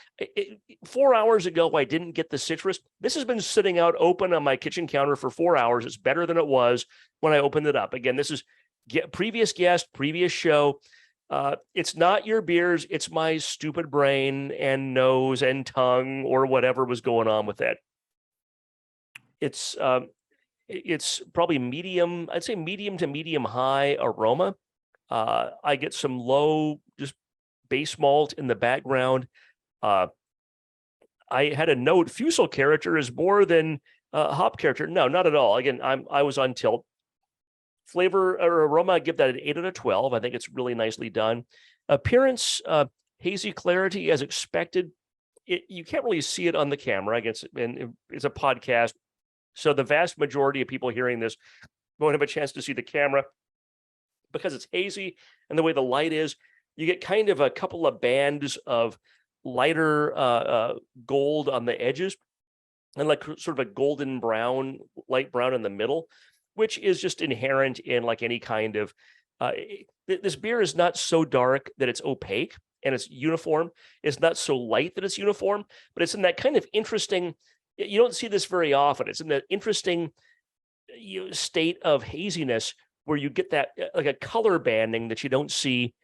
4 hours ago, I didn't get the citrus. This has been sitting out open on my kitchen counter for 4 hours. It's better than it was when I opened it up. Again, this is previous guest, previous show. It's not your beers. It's my stupid brain and nose and tongue or whatever was going on with that. It's probably medium. I'd say medium to medium high aroma. I get some low, just base malt in the background. I had a note. Fusel character is more than hop character. No, not at all. Again, I was on tilt. Flavor or aroma, I give that an 8 out of 12. I think it's really nicely done. Appearance, hazy clarity as expected. You can't really see it on the camera. I guess it's a podcast, so the vast majority of people hearing this won't have a chance to see the camera because it's hazy and the way the light is. You get kind of a couple of bands of lighter gold on the edges and like sort of a golden brown, light brown in the middle, which is just inherent in like any kind of, this beer is not so dark that it's opaque and it's uniform. It's not so light that it's uniform, but it's in that kind of interesting, you don't see this very often. It's in that interesting state of haziness where you get that like a color banding that you don't see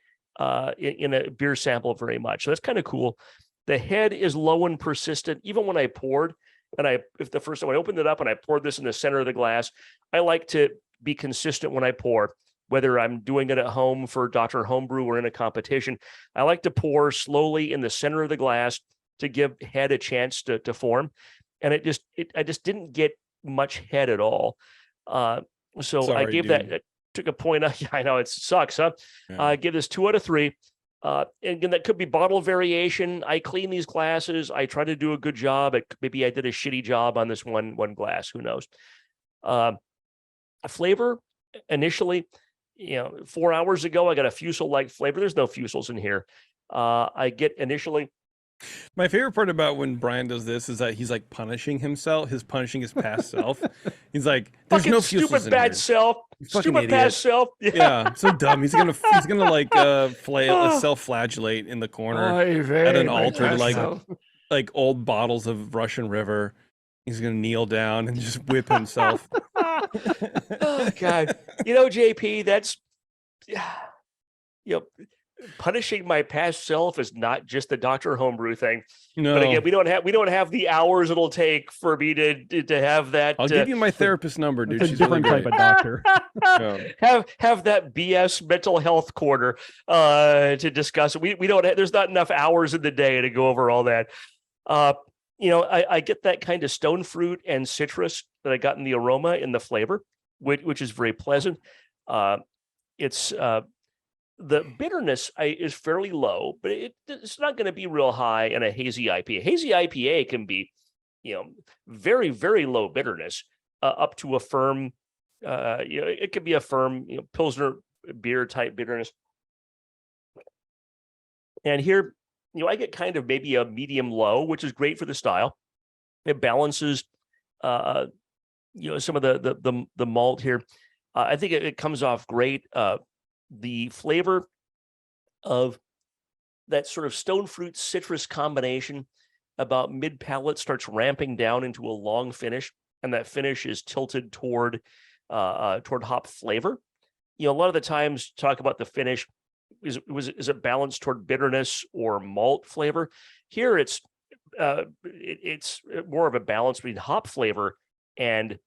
in a beer sample very much. So that's kind of cool. The head is low and persistent. Even when I poured, and if the first time I opened it up and I poured this in the center of the glass, I like to be consistent when I pour, whether I'm doing it at home for Dr. Homebrew or in a competition. I like to pour slowly in the center of the glass to give head a chance to form. And I just didn't get much head at all. So sorry, I gave that, took a point. I know it sucks, huh? Yeah. I give this 2 out of 3. And again, that could be bottle variation. I clean these glasses. I try to do a good job. Maybe I did a shitty job on this one glass. Who knows? Flavor initially, 4 hours ago, I got a fusel-like flavor. There's no fusels in here. I get initially. My favorite part about when Brian does this is that he's like punishing himself. He's punishing his past self. He's like, "There's no fusels stupid in bad here. self, stupid idiot. past self." Yeah, so dumb. He's gonna like self-flagellate in the corner at an altar, like old bottles of Russian River. He's gonna kneel down and just whip himself. Oh God, JP, that's punishing my past self is not just the Dr. Homebrew thing. No. But again, we don't have the hours it'll take for me to have that. I'll give you my therapist number, dude. She's a different type of doctor. Have that BS mental health corner to discuss. We don't. There's not enough hours in the day to go over all that. I get that kind of stone fruit and citrus that I got in the aroma in the flavor, which is very pleasant. It's the bitterness is fairly low, but it's not going to be real high in a hazy IPA. Hazy IPA can be, very, very low bitterness up to a firm, it could be a firm, Pilsner beer type bitterness. And here, I get kind of maybe a medium low, which is great for the style. It balances, some of the malt here. I think it comes off great. The flavor of that sort of stone fruit citrus combination about mid palate starts ramping down into a long finish, and that finish is tilted toward hop flavor. A lot of the times talk about the finish is it balanced toward bitterness or malt flavor. Here it's more of a balance between hop flavor and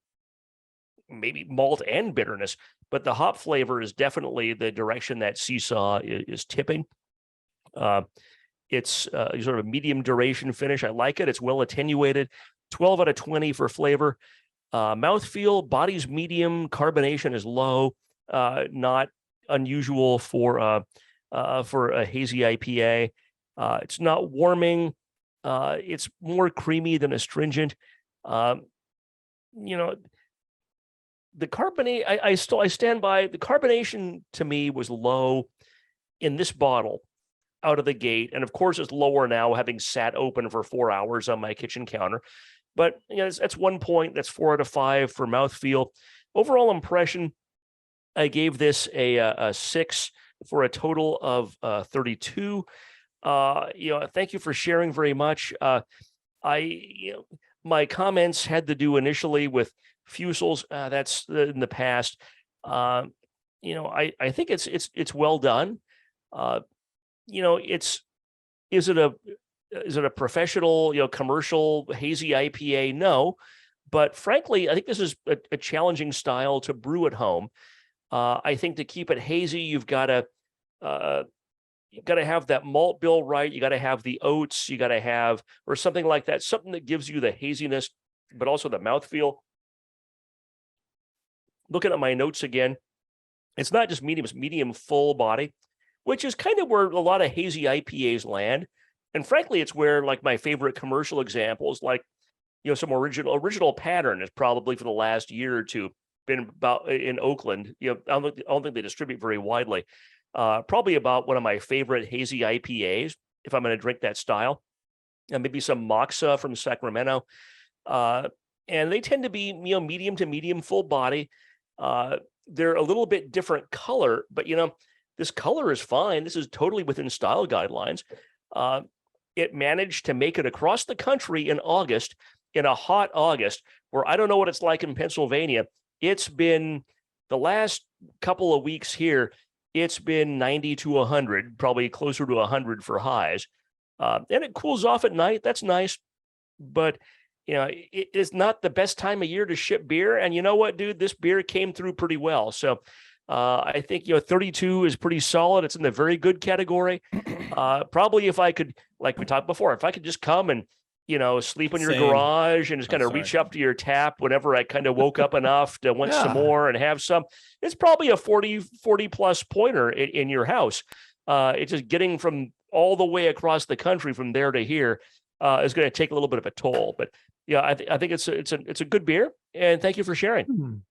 maybe malt and bitterness, but the hop flavor is definitely the direction that Seesaw is tipping. It's sort of a medium duration finish. I like it. It's well attenuated. 12 out of 20 for flavor. Mouthfeel, body's medium, carbonation is low. Not unusual for a hazy IPA. It's not warming. It's more creamy than astringent. The carbonate, I stand by the carbonation to me was low in this bottle out of the gate. And of course, it's lower now, having sat open for 4 hours on my kitchen counter. But that's 1 point. That's 4 out of 5 for mouthfeel. Overall impression, I gave this a 6 for a total of 32. Thank you for sharing very much. My comments had to do initially with fusels. That's in the past. I think it's well done. Is it a professional, commercial hazy IPA? No, but frankly, I think this is a challenging style to brew at home. I think to keep it hazy, you've got to have that malt bill right. You got to have the oats. You got to have, or something like that, something that gives you the haziness, but also the mouthfeel. Looking at my notes again, it's not just medium; it's medium full body, which is kind of where a lot of hazy IPAs land. And frankly, it's where like my favorite commercial examples, like some original pattern, is probably for the last year or two been about in Oakland. I don't think they distribute very widely. Probably about one of my favorite hazy IPAs, if I'm going to drink that style, and maybe some Moxa from Sacramento. And they tend to be medium to medium full body. They're a little bit different color, but this color is fine. This is totally within style guidelines. It managed to make it across the country in August, in a hot August, where I don't know what it's like in Pennsylvania. It's been the last couple of weeks here. It's been 90 to 100, probably closer to 100 for highs. And it cools off at night. That's nice. But, it is not the best time of year to ship beer. And you know what, dude? This beer came through pretty well. So I think, 32 is pretty solid. It's in the very good category. Probably if I could, like we talked before, if I could just come and, sleep in your garage and just kind of reach up to your tap whenever I kind of woke up enough to want some more and have some, it's probably a 40 plus pointer in your house. It's just getting from all the way across the country from there to here is going to take a little bit of a toll. But yeah, I think it's a good beer, and thank you for sharing.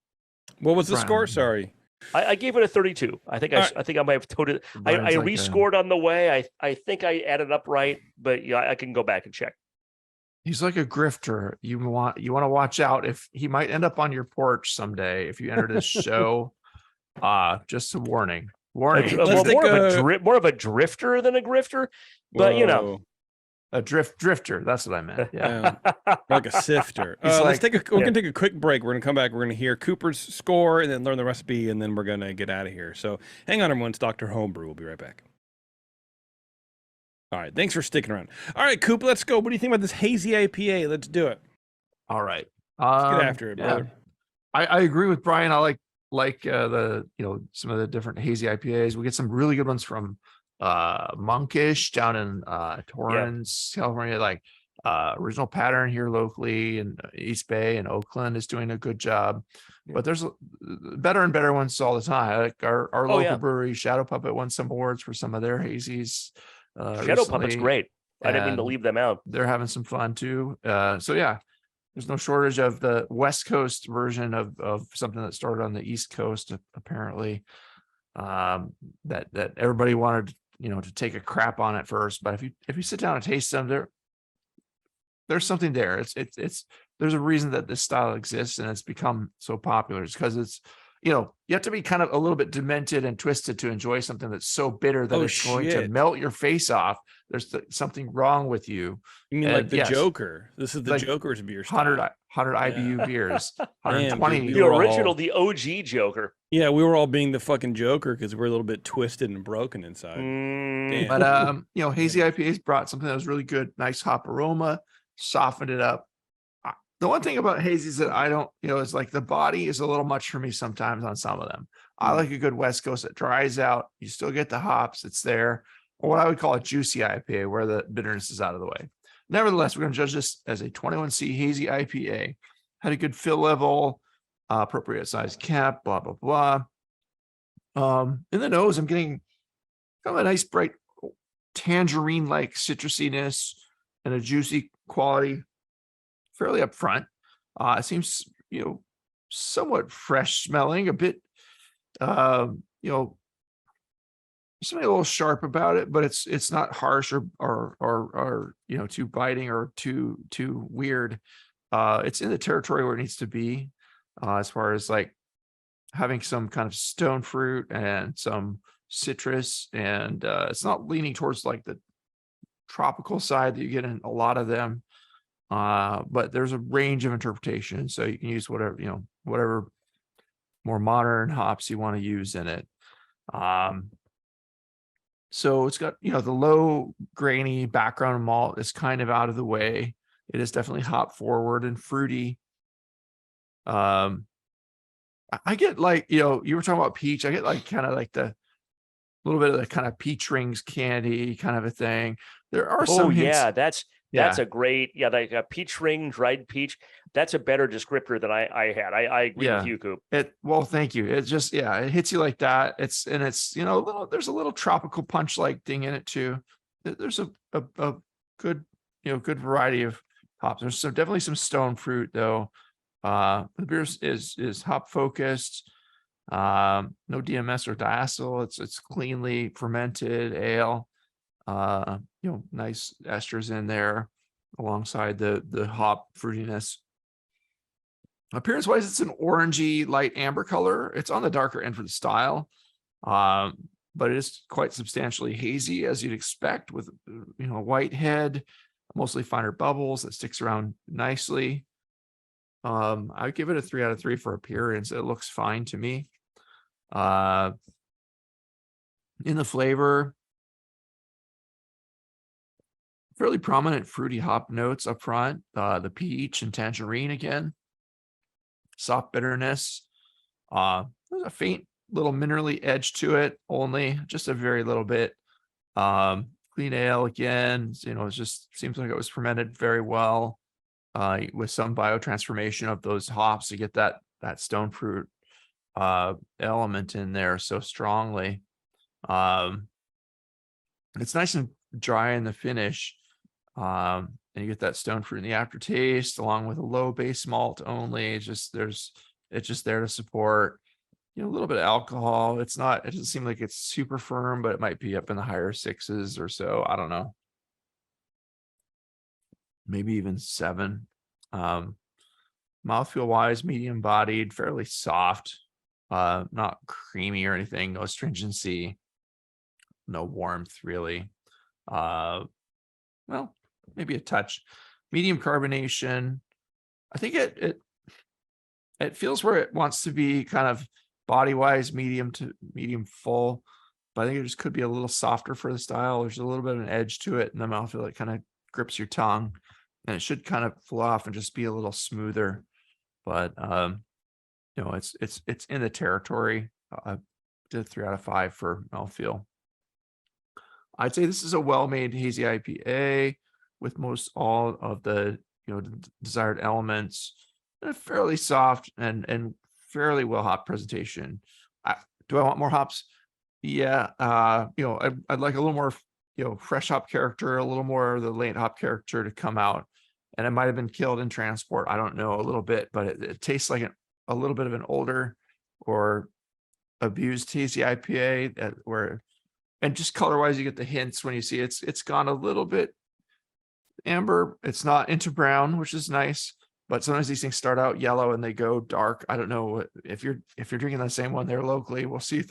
What was the score? Sorry. I gave it a 32. I think I might have told it. I rescored on the way. I think I added up right, but I can go back and check. He's like a grifter. You want to watch out if he might end up on your porch someday if you enter this show. Just a warning. More of a drifter than a grifter, but a drifter. That's what I meant. Yeah, like a sifter. We're gonna take a quick break. We're gonna come back. We're gonna hear Cooper's score and then learn the recipe, and then we're gonna get out of here. So hang on, everyone. It's Dr. Homebrew. We'll be right back. All right, thanks for sticking around. All right, Coop, let's go. What do you think about this hazy IPA? Let's do it. All right, let's get after it, brother. I agree with Brian. I like the some of the different hazy IPAs. We get some really good ones from Monkish down in Torrance, California. Like Original Pattern here locally, and East Bay and Oakland is doing a good job. But there's better and better ones all the time. Like our local brewery, Shadow Puppet, won some awards for some of their hazies. Shadow Puppet's great. I didn't mean to and leave them out. They're having some fun too. So yeah, there's no shortage of the West Coast version of something that started on the East Coast, apparently. That everybody wanted, to take a crap on it first. But if you sit down and taste them, there's something there. It's there's a reason that this style exists and it's become so popular. It's because it's, you have to be kind of a little bit demented and twisted to enjoy something that's so bitter that it's going to melt your face off. There's something wrong with you. You mean like the Joker? This is the Joker's beer style. 100 IBU beers, 120. Damn, dude, the original, the OG Joker. Yeah, we were all being the fucking Joker because we're a little bit twisted and broken inside. But Hazy IPAs brought something that was really good, nice hop aroma, softened it up. The one thing about hazies that I don't, is like the body is a little much for me sometimes on some of them. I like a good West Coast that dries out. You still get the hops, it's there. Or what I would call a juicy IPA where the bitterness is out of the way. Nevertheless, we're going to judge this as a 21C Hazy IPA. Had a good fill level, appropriate size cap, blah, blah, blah. In the nose, I'm getting kind of a nice, bright tangerine-like citrusiness and a juicy quality, fairly upfront. It seems, somewhat fresh smelling, a bit, something a little sharp about it, but it's not harsh or too biting or too weird. It's in the territory where it needs to be, as far as like having some kind of stone fruit and some citrus, and it's not leaning towards like the tropical side that you get in a lot of them. But there's a range of interpretation, so you can use whatever more modern hops you want to use in it. So it's got, the low grainy background malt is kind of out of the way. It is definitely hop forward and fruity. I get like, you were talking about peach. I get like kind of like the little bit of the kind of peach rings candy kind of a thing. There are some hints. That's a great, like a peach ring, dried peach. That's a better descriptor than I had. I agree with you, Coop. Well, thank you. It just, it hits you like that. It's there's a little tropical punch like thing in it too. There's a good, good variety of hops. There's definitely some stone fruit though. The beer is hop focused. No DMS or diacetyl. It's cleanly fermented ale. Nice esters in there alongside the hop fruitiness. Appearance wise, it's an orangey light amber color. It's on the darker end for the style, but it is quite substantially hazy as you'd expect, with white head, mostly finer bubbles that sticks around nicely. I give it a 3 out of 3 for appearance. It looks fine to me. In the flavor, fairly prominent fruity hop notes up front. The peach and tangerine again. Soft bitterness. There's a faint little minerally edge to it, only just a very little bit. Clean ale again. It just seems like it was fermented very well, with some biotransformation of those hops to get that stone fruit element in there so strongly. It's nice and dry in the finish. And you get that stone fruit in the aftertaste, along with a low base malt only. It's just there to support, a little bit of alcohol. It doesn't seem like it's super firm, but it might be up in the higher 6s or so. I don't know. Maybe even 7. Mouthfeel wise, medium bodied, fairly soft, not creamy or anything, no astringency, no warmth really. Well, maybe a touch. Medium carbonation. I think it feels where it wants to be, kind of body wise, medium to medium full, but I think it just could be a little softer for the style. There's a little bit of an edge to it in the mouthfeel that kind of grips your tongue, and it should kind of flow off and just be a little smoother. But it's in the territory. I did 3 out of 5 for mouthfeel. I'd say this is a well-made hazy IPA. with most all of the desired elements, and a fairly soft and fairly well hopped presentation. Do I want more hops? Yeah, I'd like a little more fresh hop character, a little more of the late hop character to come out, and it might have been killed in transport, I don't know, a little bit, but it tastes like a little bit of an older or abused Hazy IPA and just color wise you get the hints when you see it's gone a little bit amber. It's not into brown, which is nice, but sometimes these things start out yellow and they go dark. I don't know if you're drinking the same one there locally. We'll see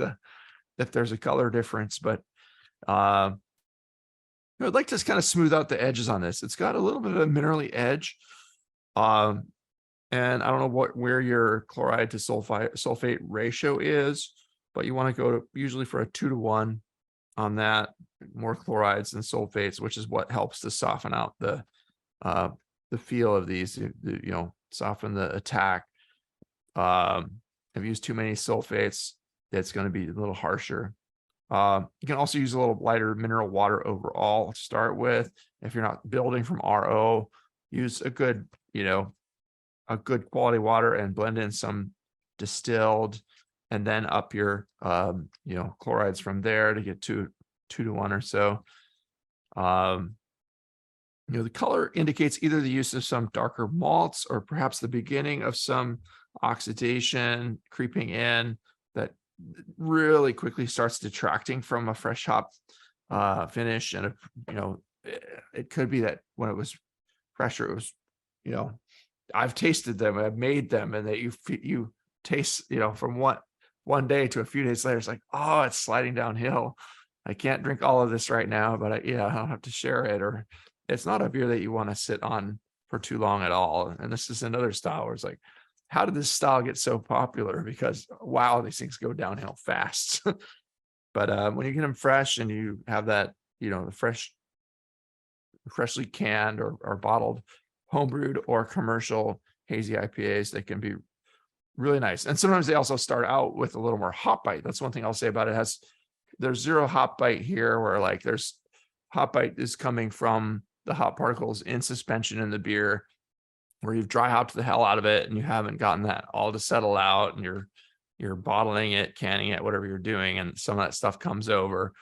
if there's a color difference, but I'd like to just kind of smooth out the edges on this. It's got a little bit of a minerally edge, and I don't know where your chloride to sulfate ratio is, but you want to go to usually for a 2-to-1 on that, more chlorides than sulfates, which is what helps to soften out the feel of these, soften the attack. If you use too many sulfates, it's going to be a little harsher. You can also use a little lighter mineral water overall to start with. If you're not building from RO, use a good quality water and blend in some distilled, and then up your chlorides from there to get to 2-to-1 or so. The color indicates either the use of some darker malts or perhaps the beginning of some oxidation creeping in that really quickly starts detracting from a fresh hop finish. And it could be that when it was fresher, it was I've tasted them, I've made them, and that you taste from one day to a few days later, it's like, oh, it's sliding downhill. I can't drink all of this right now, but I don't have to share it. Or it's not a beer that you want to sit on for too long at all. And this is another style where it's like, how did this style get so popular? Because wow, these things go downhill fast. But when you get them fresh and you have that, the freshly canned or bottled, homebrewed or commercial hazy IPAs, they can be really nice. And sometimes they also start out with a little more hop bite. That's one thing I'll say about it. There's zero hop bite here, where like there's hop bite is coming from the hop particles in suspension in the beer, where you've dry hopped the hell out of it and you haven't gotten that all to settle out, and you're bottling it, canning it, whatever you're doing, and some of that stuff comes over.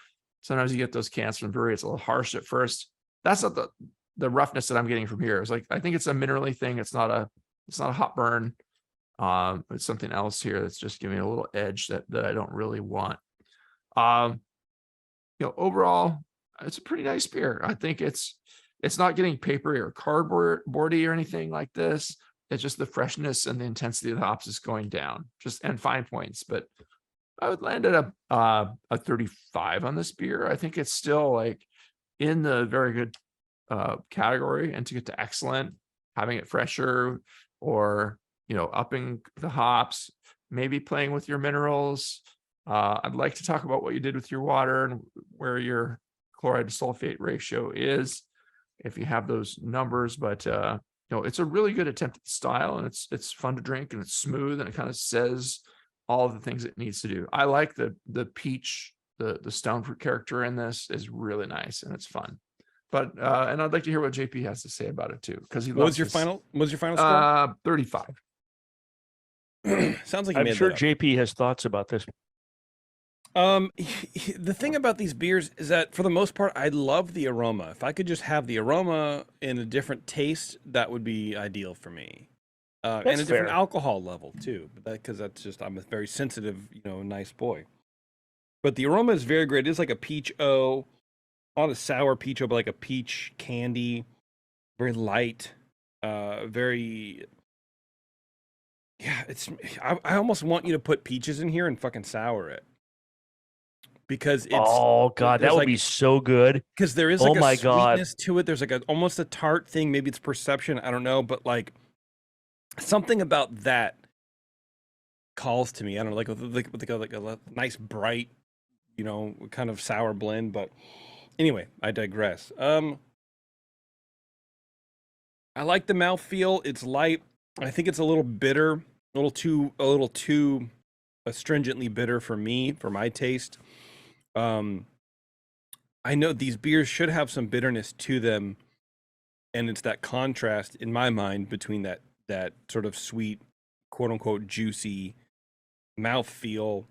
Sometimes you get those cans from brewery, it's a little harsh at first. That's not the roughness that I'm getting from here. It's like, I think it's a minerally thing. It's not a hop burn. It's something else here that's just giving a little edge that I don't really want. Overall, it's a pretty nice beer. I think it's not getting papery or cardboardy or anything like this. It's just the freshness and the intensity of the hops is going down, and fine points. But I would land at a 35 on this beer. I think it's still like in the very good category, and to get to excellent, having it fresher, or upping the hops, maybe playing with your minerals. I'd like to talk about what you did with your water and where your chloride to sulfate ratio is, if you have those numbers. But it's a really good attempt at the style, and it's fun to drink, and it's smooth, and it kind of says all of the things it needs to do. I like the peach, the stone fruit character in this is really nice, and it's fun. But and I'd like to hear what JP has to say about it too, because he loves. What was your final score? 35. Sounds like I'm sure JP has thoughts about this. The thing about these beers is that for the most part, I love the aroma. If I could just have the aroma in a different taste, that would be ideal for me. And a different alcohol level too, because that's just, I'm a very sensitive, nice boy. But the aroma is very great. It is like a peach O, not a sour peach O, but like a peach candy, very light, very. Yeah, I almost want you to put peaches in here and fucking sour it. Because it's, oh god, that would be so good. Because there is like a sweetness to it. There's like almost a tart thing. Maybe it's perception, I don't know, but like something about that calls to me. I don't know, like a nice bright, kind of sour blend. But anyway, I digress. I like the mouthfeel. It's light. I think it's a little bitter, a little too astringently bitter for me, for my taste. I know these beers should have some bitterness to them, And it's that contrast in my mind between that sort of sweet, quote unquote, juicy mouthfeel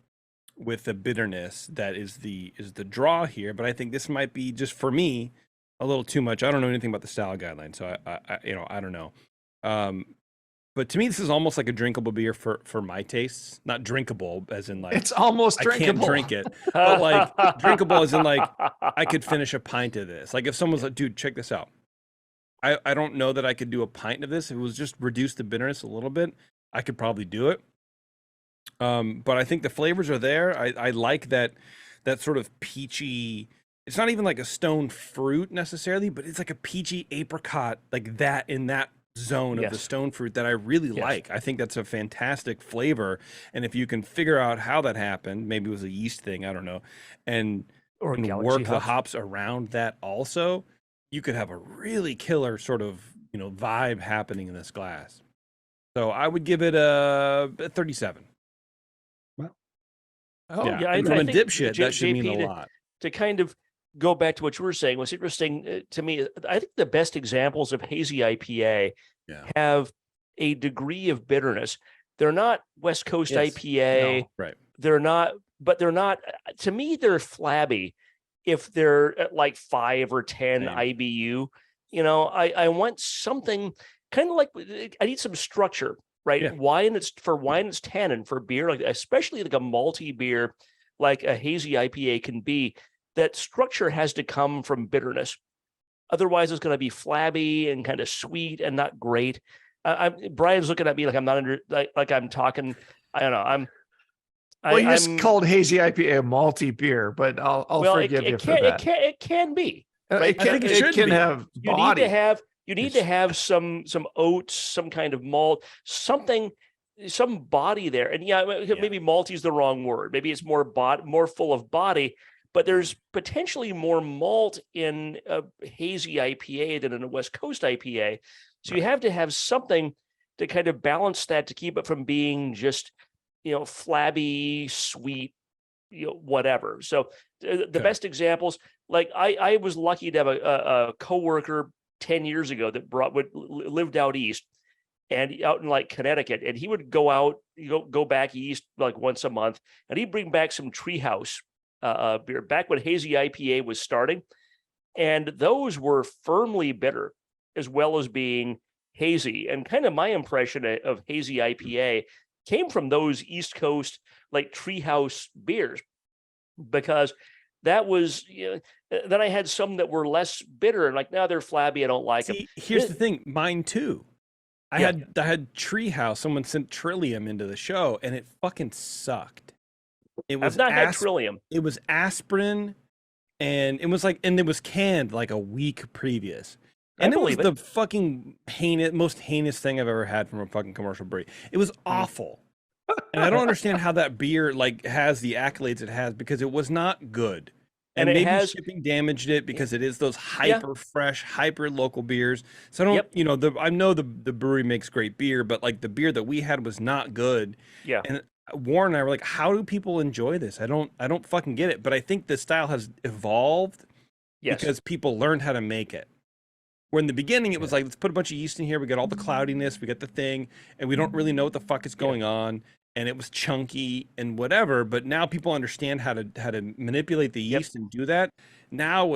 with the bitterness that is the draw here. But I think this might be, just for me, a little too much. I don't know anything about the style guideline, so I don't know. But to me, this is almost like a drinkable beer for my tastes. Not drinkable as in like it's almost drinkable. I can't drink it, but like drinkable as in like I could finish a pint of this. Like if someone's like, dude, check this out. I don't know that I could do a pint of this. If it was just reduce the bitterness a little bit, I could probably do it. But I think the flavors are there. I like that sort of peachy. It's not even like a stone fruit necessarily, but it's like a peachy apricot, like that in that zone of the stone fruit that I really like. I think that's a fantastic flavor. And if you can figure out how that happened, maybe it was a yeast thing, I don't know, and work the hops around that also, you could have a really killer sort of, vibe happening in this glass. So I would give it a 37. Oh yeah, I think dipshit, that should mean a lot. To kind of go back to what you were saying, what's interesting to me, I think the best examples of hazy IPA have a degree of bitterness. They're not West Coast IPA. No, right. They're not, to me, they're flabby if they're at like 5 or 10 IBU. I want something kind of like, I need some structure. Right. Yeah. Wine, it's tannin. For beer, like especially like a malty beer, like a hazy IPA can be, that structure has to come from bitterness. Otherwise, it's going to be flabby and kind of sweet and not great. Brian's looking at me like I'm not like I'm talking. I don't know. You just called hazy IPA a malty beer, but I'll forgive you for that. It can be. Right? It can have body. You need to have some oats, some kind of malt, something, some body there. And maybe malty is the wrong word. Maybe it's more full of body, but there's potentially more malt in a hazy IPA than in a West Coast IPA. So you have to have something to kind of balance that, to keep it from being just, flabby, sweet, whatever. So the best examples, like I was lucky to have a coworker 10 years ago that lived out east and out in like Connecticut, and he would go back east like once a month, and he'd bring back some Treehouse beer back when hazy IPA was starting, and those were firmly bitter as well as being hazy. And kind of my impression of hazy IPA came from those East Coast like Treehouse beers, because that was, then I had some that were less bitter, and like, now they're flabby, I don't like them. Here's the thing, mine too. I had Treehouse. Someone sent Trillium into the show, and it fucking sucked. It was I've not had Trillium. It was aspirin, and it was canned like a week previous. And it was the fucking most heinous thing I've ever had from a fucking commercial brewery. It was awful. And I don't understand how that beer like has the accolades it has, because it was not good. And maybe shipping damaged it, because it is those hyper fresh, hyper local beers. So I don't, I know the brewery makes great beer, but like the beer that we had was not good. Yeah. And Warren and I were like, how do people enjoy this? I don't fucking get it. But I think the style has evolved because people learned how to make it. Where in the beginning it was like, let's put a bunch of yeast in here. We got all the cloudiness, we got the thing, and we don't really know what the fuck is going on. And it was chunky and whatever, but now people understand how to manipulate the yeast and do that. Now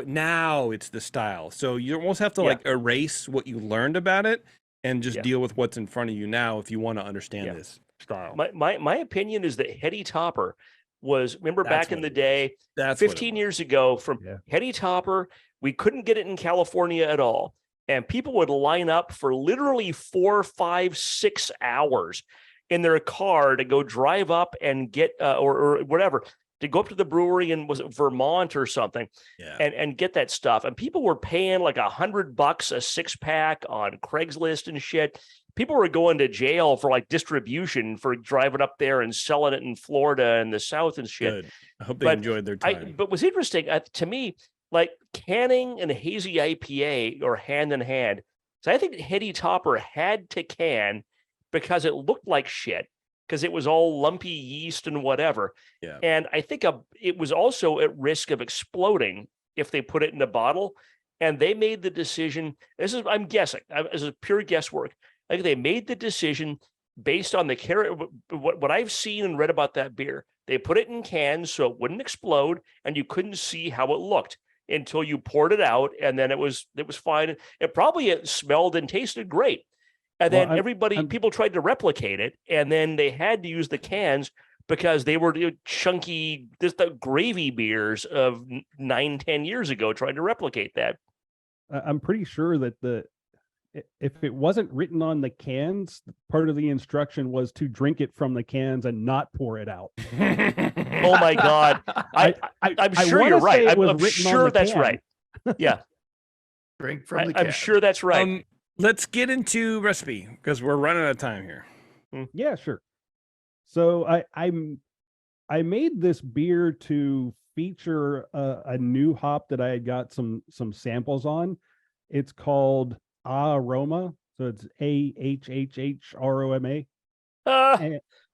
it's the style. So you almost have to like erase what you learned about it and just deal with what's in front of you now if you want to understand this style. My opinion is that Heady Topper was, remember back in the day, 15 years ago, from Heady Topper, we couldn't get it in California at all. And people would line up for literally 4, 5, 6 hours in their car to go drive up and get or whatever, to go up to the brewery in, was it Vermont or something, and get that stuff. And people were paying like $100 a 6-pack on Craigslist and shit. People were going to jail for like distribution for driving up there and selling it in Florida and the South and shit. Good. I hope they enjoyed their time. But what's interesting to me, like canning and hazy IPA are hand in hand. So I think Heady Topper had to can because it looked like shit, because it was all lumpy yeast and whatever. Yeah. And I think it was also at risk of exploding if they put it in a bottle. and they made the decision. I'm guessing, this is pure guesswork. I think they made the decision based on what I've seen and read about that beer. They put it in cans so it wouldn't explode, and you couldn't see how it looked until you poured it out, and then it was fine. It smelled and tasted great. And then people tried to replicate it, and then they had to use the cans because they were chunky, the gravy beers of 9-10 years ago, trying to replicate that. I'm pretty sure that if it wasn't written on the cans, part of the instruction was to drink it from the cans and not pour it out. Oh my God. I'm sure you're right. I'm sure that's right. Yeah. Drink from the can. I'm sure that's right. Let's get into recipe because we're running out of time here. Yeah, sure. So I made this beer to feature a new hop that I had got some samples on. It's called Aroma. So it's AHHHROMA.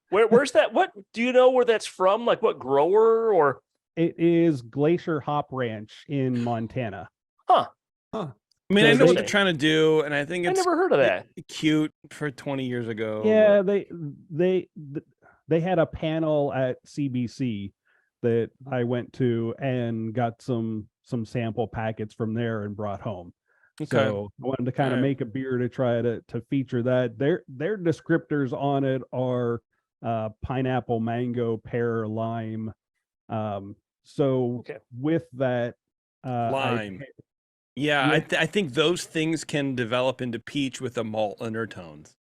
Where's that? What do you know where that's from? Like what grower or? It is Glacier Hop Ranch in Montana. Huh. I mean, I know what they're trying to do, and I think it's I never heard of that. Cute for 20 years ago. Yeah, they had a panel at CBC that I went to and got some sample packets from there and brought home. Okay. So I wanted to kind of make a beer to try to feature that. Their descriptors on it are pineapple, mango, pear, lime. With that lime. I think those things can develop into peach with the malt undertones.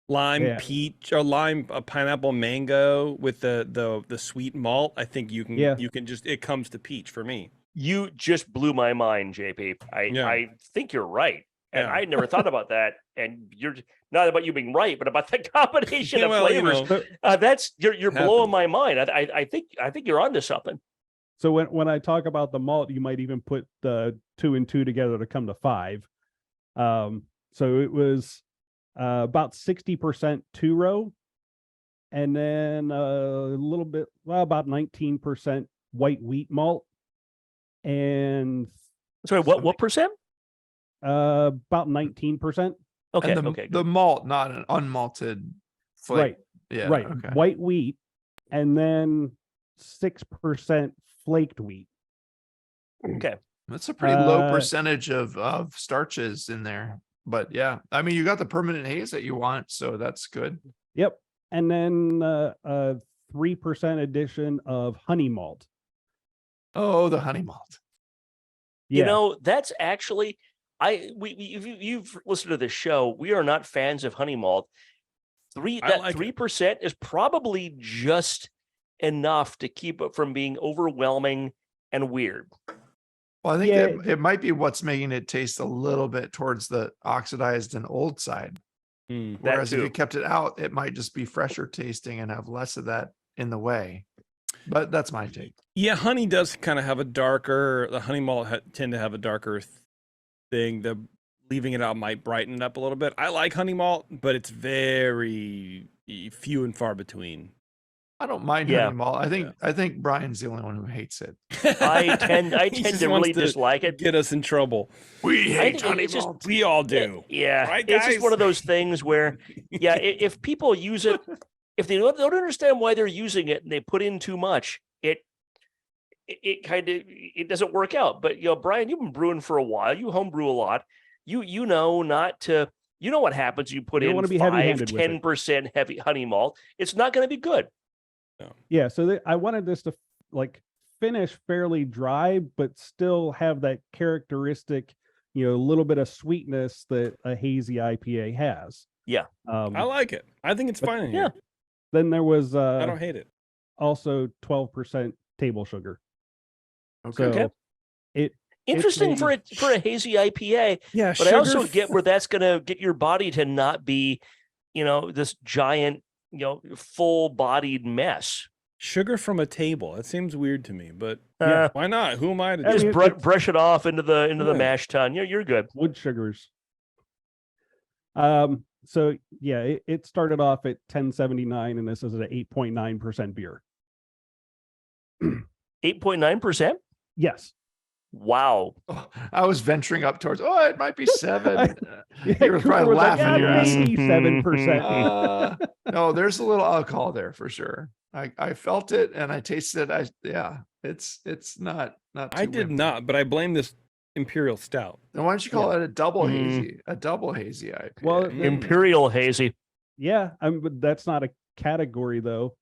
Lime, peach, or lime, pineapple, mango with the sweet malt. I think you can just, it comes to peach for me. You just blew my mind, JP. I think you're right. And I never thought about that. And you're not about you being right, but about the combination of flavors. You're blowing my mind. I think you're onto something. So when I talk about the malt, you might even put the 2 and 2 together to come to 5. So it was about 60% 2-row, and then a little bit, about 19% white wheat malt. And sorry, what percent? About 19%. Okay, and the malt, not an unmalted flake. Right. Yeah. Right. Okay. White wheat, and then 6% flaked wheat. Okay. That's a pretty low percentage of starches in there. But yeah, I mean, you got the permanent haze that you want, so that's good. Yep. And then a 3% addition of honey malt. Oh, the honey malt. Yeah. You know, that's actually you've listened to this show. We are not fans of honey malt. 3% is probably just enough to keep it from being overwhelming and weird. Well, I think it might be what's making it taste a little bit towards the oxidized and old side. Whereas if you kept it out, it might just be fresher tasting and have less of that in the way. But that's my take. Yeah, honey does kind of have the honey malt tend to have a darker thing. The leaving it out might brighten it up a little bit. I like honey malt, but it's very few and far between. I don't mind honey malt. I think Brian's the only one who hates it. I tend to really dislike it. Get us in trouble. We hate honey malt. We all do. Right, it's just one of those things where, if people use it, if they don't understand why they're using it and they put in too much, it doesn't work out. But Brian, you've been brewing for a while. You homebrew a lot. You know not to. You know what happens? You put in 5-10% heavy honey malt. It's not going to be good. No. Yeah, so I wanted this to finish fairly dry, but still have that characteristic, a little bit of sweetness that a hazy IPA has. Yeah, I like it. I think it's fine in here. Then there was I don't hate it. Also 12% table sugar. Okay. So interesting for a hazy IPA. Yeah, but I also get where that's going to get your body to not be, this giant, full-bodied mess. Sugar from a table. It seems weird to me, but why not? Who am I to just brush it off into the mash tun? You're good. Wood sugars. So it started off at 10.79, and this is an 8.9% beer. 8.9%? Yes. Wow. Oh, I was venturing up towards, it might be 7. Yeah, You were Cooper probably was like, laughing your ass maybe off. 7%. No, there's a little alcohol there for sure. I felt it and I tasted it. It's not too I did wimpy. not, but I blame this Imperial Stout. Then why don't you call it a double Mhm. hazy IPA? Well, Imperial hazy. Yeah, but that's not a category though.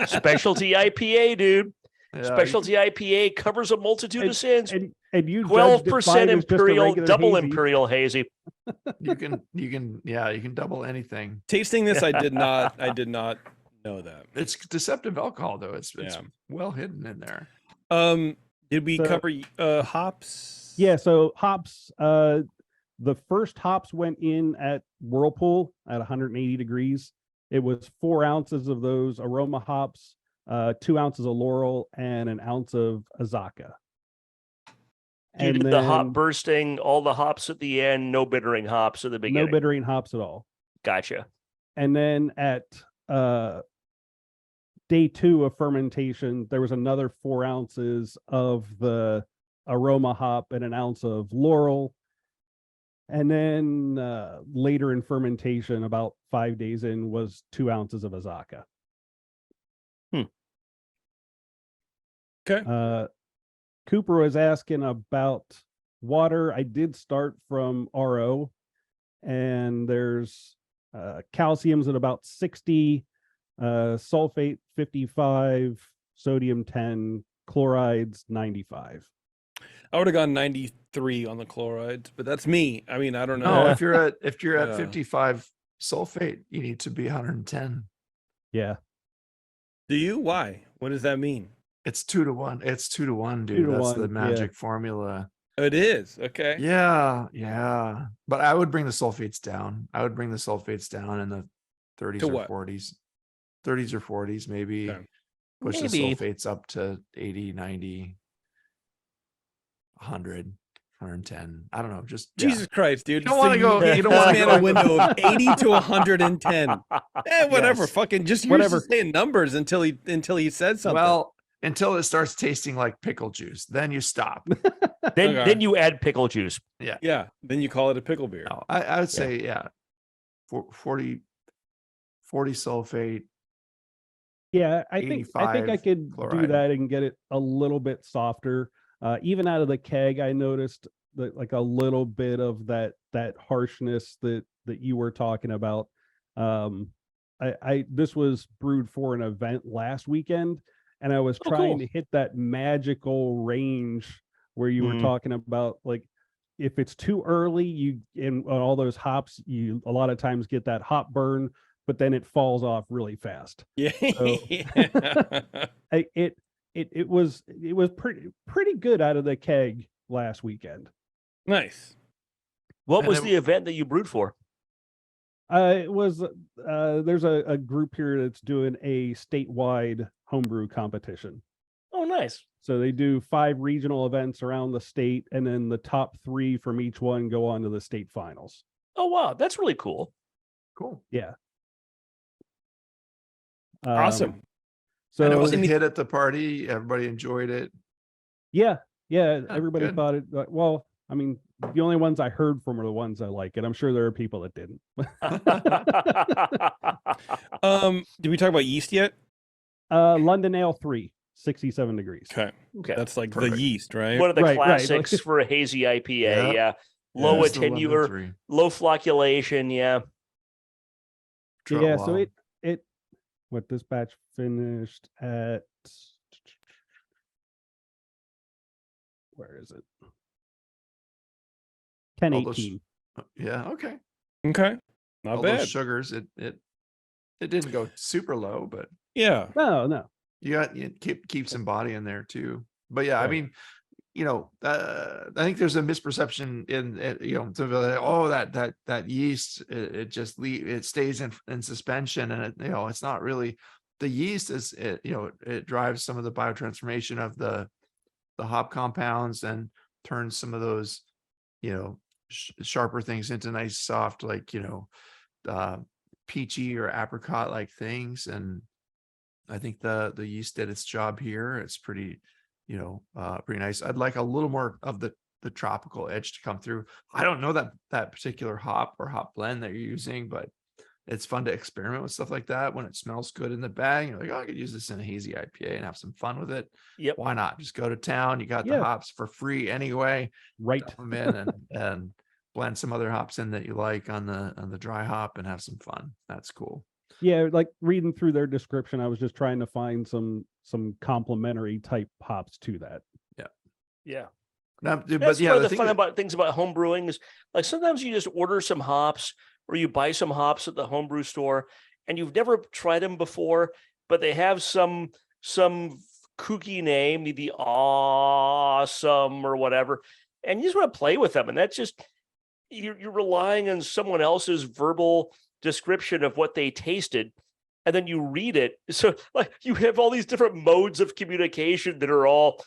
Specialty IPA, dude. Yeah, Specialty IPA covers a multitude of sins. And you 12% Imperial, double hazy. Imperial hazy. you can double anything. Tasting this, I did not know that. It's deceptive alcohol though. It's Yeah. well hidden in there. Did we cover hops? Yeah, so hops, the first hops went in at Whirlpool at 180 degrees. It was 4 ounces of those aroma hops, 2 ounces of Laurel, and an ounce of Azaka. You did the hop bursting, all the hops at the end, no bittering hops at the beginning. No bittering hops at all. Gotcha. And then at day 2 of fermentation, there was another 4 ounces of the aroma hop and an ounce of Laurel. And then later in fermentation, about 5 days in, was 2 ounces of Azaka. Okay. Cooper was asking about water. I did start from RO, and there's calcium's at about 60, sulfate 55, sodium 10, chlorides 95. I would have gone 93 on the chlorides, but that's me. I mean, I don't No, know. if you're at 55 sulfate, you need to be 110. Yeah. Do you? Why? What does that mean? It's 2 to 1. It's 2 to 1, dude. 2 to That's 1, the magic formula. It is. Okay. Yeah. But I would bring the sulfates down. I would bring the sulfates down in the 30s To or what? 40s. 30s or 40s, maybe. Okay. Push Maybe. the sulfates up to 80, 90, 100, 110. I don't know. Just Jesus Christ, dude. You don't wanna go- Give you don't this wanna man go- a window of 80 to 110. Whatever. Yes. Fucking just Whatever. saying numbers until he said something. Well, until it starts tasting like pickle juice, then you stop. Then you add pickle juice. yeah. Then you call it a pickle beer. No, I would say 40 sulfate. Yeah, I think I 85 could do chloride. that and get it a little bit softer. Even out of the keg, I noticed that like a little bit of that harshness that you were talking about. This was brewed for an event last weekend, and I was trying to hit that magical range where you were talking about, like, if it's too early, you in all those hops, you a lot of times get that hop burn, but then it falls off really fast. Yeah. So, it was pretty good out of the keg last weekend. Nice. What And was it- the event that you brewed for? It was there's a group here that's doing a statewide homebrew competition. Oh, nice. So they do 5 regional events around the state, and then the top 3 from each one go on to the state finals. Oh, wow. That's really cool. Cool. Yeah. Awesome. So And it was a hit at the party. Everybody enjoyed it. yeah, everybody good. thought it. Well, I mean, the only ones I heard from are the ones I like it. I'm sure there are people that didn't. Did we talk about yeast yet? London Ale 3, 67 degrees. Okay. Okay. That's like Perfect. the yeast, right? One of the Right. classics for a hazy IPA. Yeah. Yeah. Low That's the London attenuer, 3. low flocculation. Yeah. Yeah, so Wow. it what this batch finished at, where is it? All those- 1018. Yeah. Okay. Okay. Not All bad. those sugars. It didn't go super low, but Yeah. No. you keep some body in there too. But yeah, I Right. mean, I think there's a misperception in to be like, that yeast, it stays in suspension, and it's not really. The yeast is it drives some of the biotransformation of the hop compounds and turns some of those sharper things into nice soft, like peachy or apricot like things. And I think the yeast did its job here. It's pretty pretty nice. I'd like a little more of the tropical edge to come through. I don't know that particular hop or hop blend that you're using, but it's fun to experiment with stuff like that when it smells good in the bag. You're like, oh, I could use this in a hazy IPA and have some fun with it. Yep. Why not? Just go to town. You got the hops for free anyway. Right. Dump them in and blend some other hops in that you like on the dry hop and have some fun. That's cool. Yeah, like reading through their description, I was just trying to find some complementary type hops to that. Yeah. Now, That's one of the fun about things about home brewing is like sometimes you just order some hops or you buy some hops at the homebrew store and you've never tried them before, but they have some kooky name, maybe awesome or whatever, and you just want to play with them. And that's just you're relying on someone else's verbal description of what they tasted, and then you read it. So like you have all these different modes of communication that are all,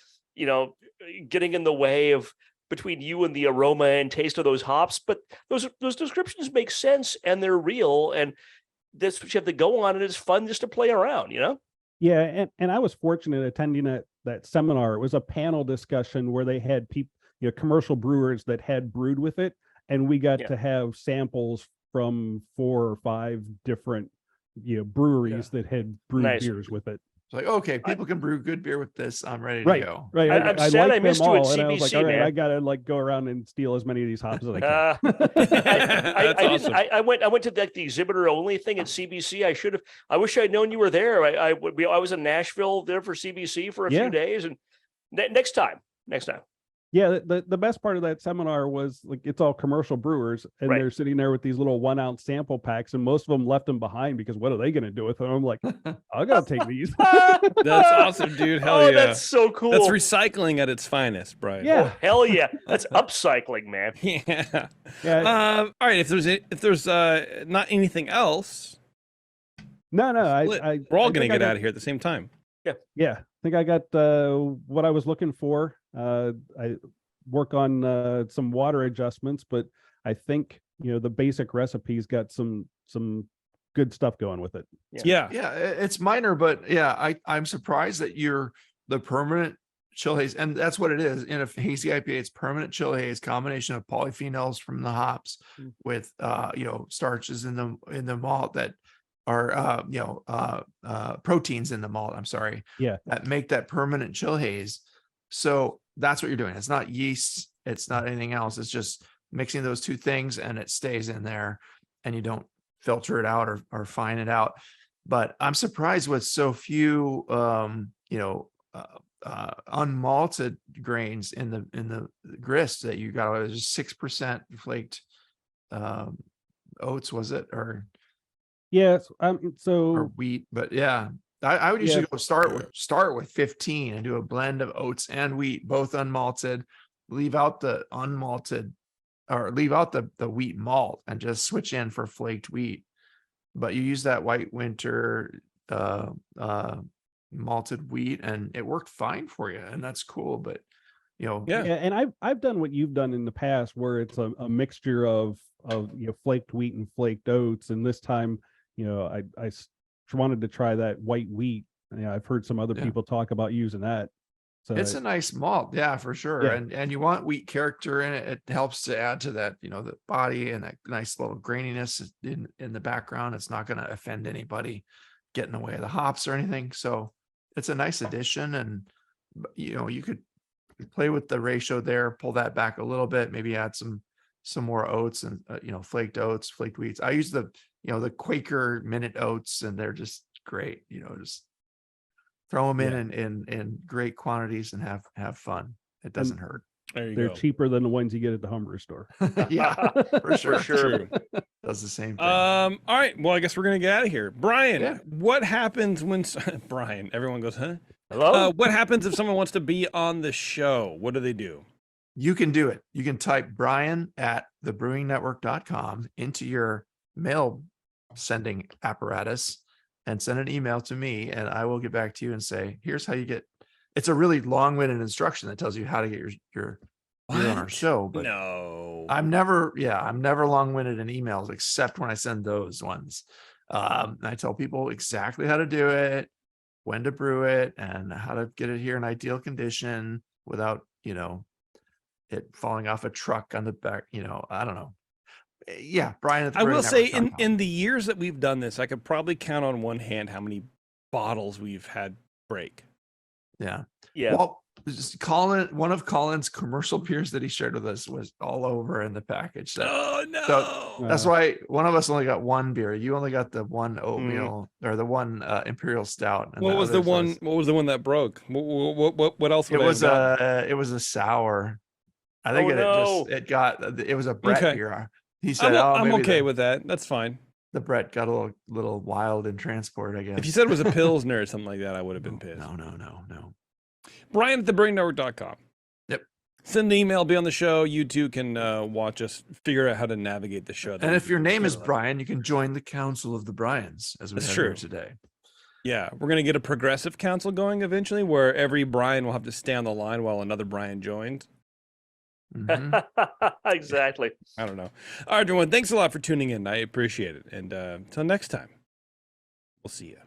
getting in the way of between you and the aroma and taste of those hops, but those descriptions make sense and they're real, and that's what you have to go on, and it's fun just to play around, Yeah, and I was fortunate attending that seminar. It was a panel discussion where they had people, commercial brewers that had brewed with it, and we got to have samples from 4 or 5 different breweries that had brewed beers with it. It's like, okay, people can brew good beer with this. I'm ready to go. Right. I'm sad I missed you at CBC, and I was like, all right, man. I gotta go around and steal as many of these hops as I can. Awesome. I went to the exhibitor only thing at CBC. I wish I'd known you were there. I was in Nashville there for CBC for a few days, and next time. Yeah, the best part of that seminar was like it's all commercial brewers, and they're sitting there with these little 1-ounce sample packs, and most of them left them behind because what are they going to do with them? I'm like, I gotta take these. That's awesome, dude. Hell yeah, that's so cool. That's recycling at its finest, Brian. Yeah, hell yeah, that's upcycling, man. Yeah. All right. If there's not anything else, no, we're all gonna get out of here at the same time. Yeah. I think I got what I was looking for. I work on some water adjustments, but I think the basic recipe's got some good stuff going with it. Yeah, it's minor, but I'm surprised that you're the permanent chill haze, and that's what it is. In a hazy IPA, it's permanent chill haze, combination of polyphenols from the hops with starches in the malt that are proteins in the malt. I'm sorry. Yeah, that make that permanent chill haze. So that's what you're doing. It's not yeast. It's not anything else. It's just mixing those two things, and it stays in there, and you don't filter it out or fine it out. But I'm surprised with so few, unmalted grains in the grist that you got. It was 6% flaked oats, was it? Or yes, or wheat, but yeah. I would usually go start with 15 and do a blend of oats and wheat, both unmalted, leave out the unmalted or leave out the wheat malt and just switch in for flaked wheat. But you use that White Winter malted wheat and it worked fine for you. And that's cool. But and I've done what you've done in the past where it's a mixture of flaked wheat and flaked oats. And this time, I wanted to try that white wheat. I've heard some other people talk about using that. So it's a nice malt, for sure. And you want wheat character in it. It helps to add to that, the body and that nice little graininess in the background. It's not going to offend anybody getting away of the hops or anything. So it's a nice addition. And you could play with the ratio there, pull that back a little bit, maybe add some more oats and flaked oats, flaked wheats. I use the Quaker minute oats, and they're just great. Just throw them in great quantities and have fun. It doesn't hurt. They're cheaper than the ones you get at the homebrew store. Yeah, for sure. True. Does the same thing. All right. Well, I guess we're gonna get out of here. Brian, what happens when Brian? Everyone goes, huh? Hello. What happens if someone wants to be on the show? What do they do? You can do it. You can type Brian at thebrewingnetwork.com into your mail sending apparatus and send an email to me, and I will get back to you and say, here's how you get. It's a really long-winded instruction that tells you how to get your beer on our show. But no, I'm never long-winded in emails except when I send those ones. I tell people exactly how to do it. when to brew it and how to get it here in ideal condition without, it falling off a truck on the back. I don't know. Yeah, Brian. I will say in the years that we've done this, I could probably count on one hand how many bottles we've had break. Yeah. Yeah. Well, one of Colin's commercial beers that he shared with us was all over in the package. Oh no! So that's why one of us only got one beer. You only got the one oatmeal or the one imperial stout. And what was the one? What was the one that broke? What else? It was a sour. I think it was a Brett beer. He said, I'm okay with that. That's fine. The Brett got a little wild in transport, I guess. If you said it was a Pilsner or something like that, I would have been pissed. No. Brian at thebrewingnetwork.com. Yep. Send an email, be on the show. You too can watch us, figure out how to navigate the show. And if your name is Brian, you can join the Council of the Bryans, as we have here today. Yeah, we're going to get a progressive council going eventually where every Brian will have to stay on the line while another Brian joins. Mm-hmm. Exactly. I don't know. All right, everyone. Thanks a lot for tuning in. I appreciate it. And until next time, we'll see you.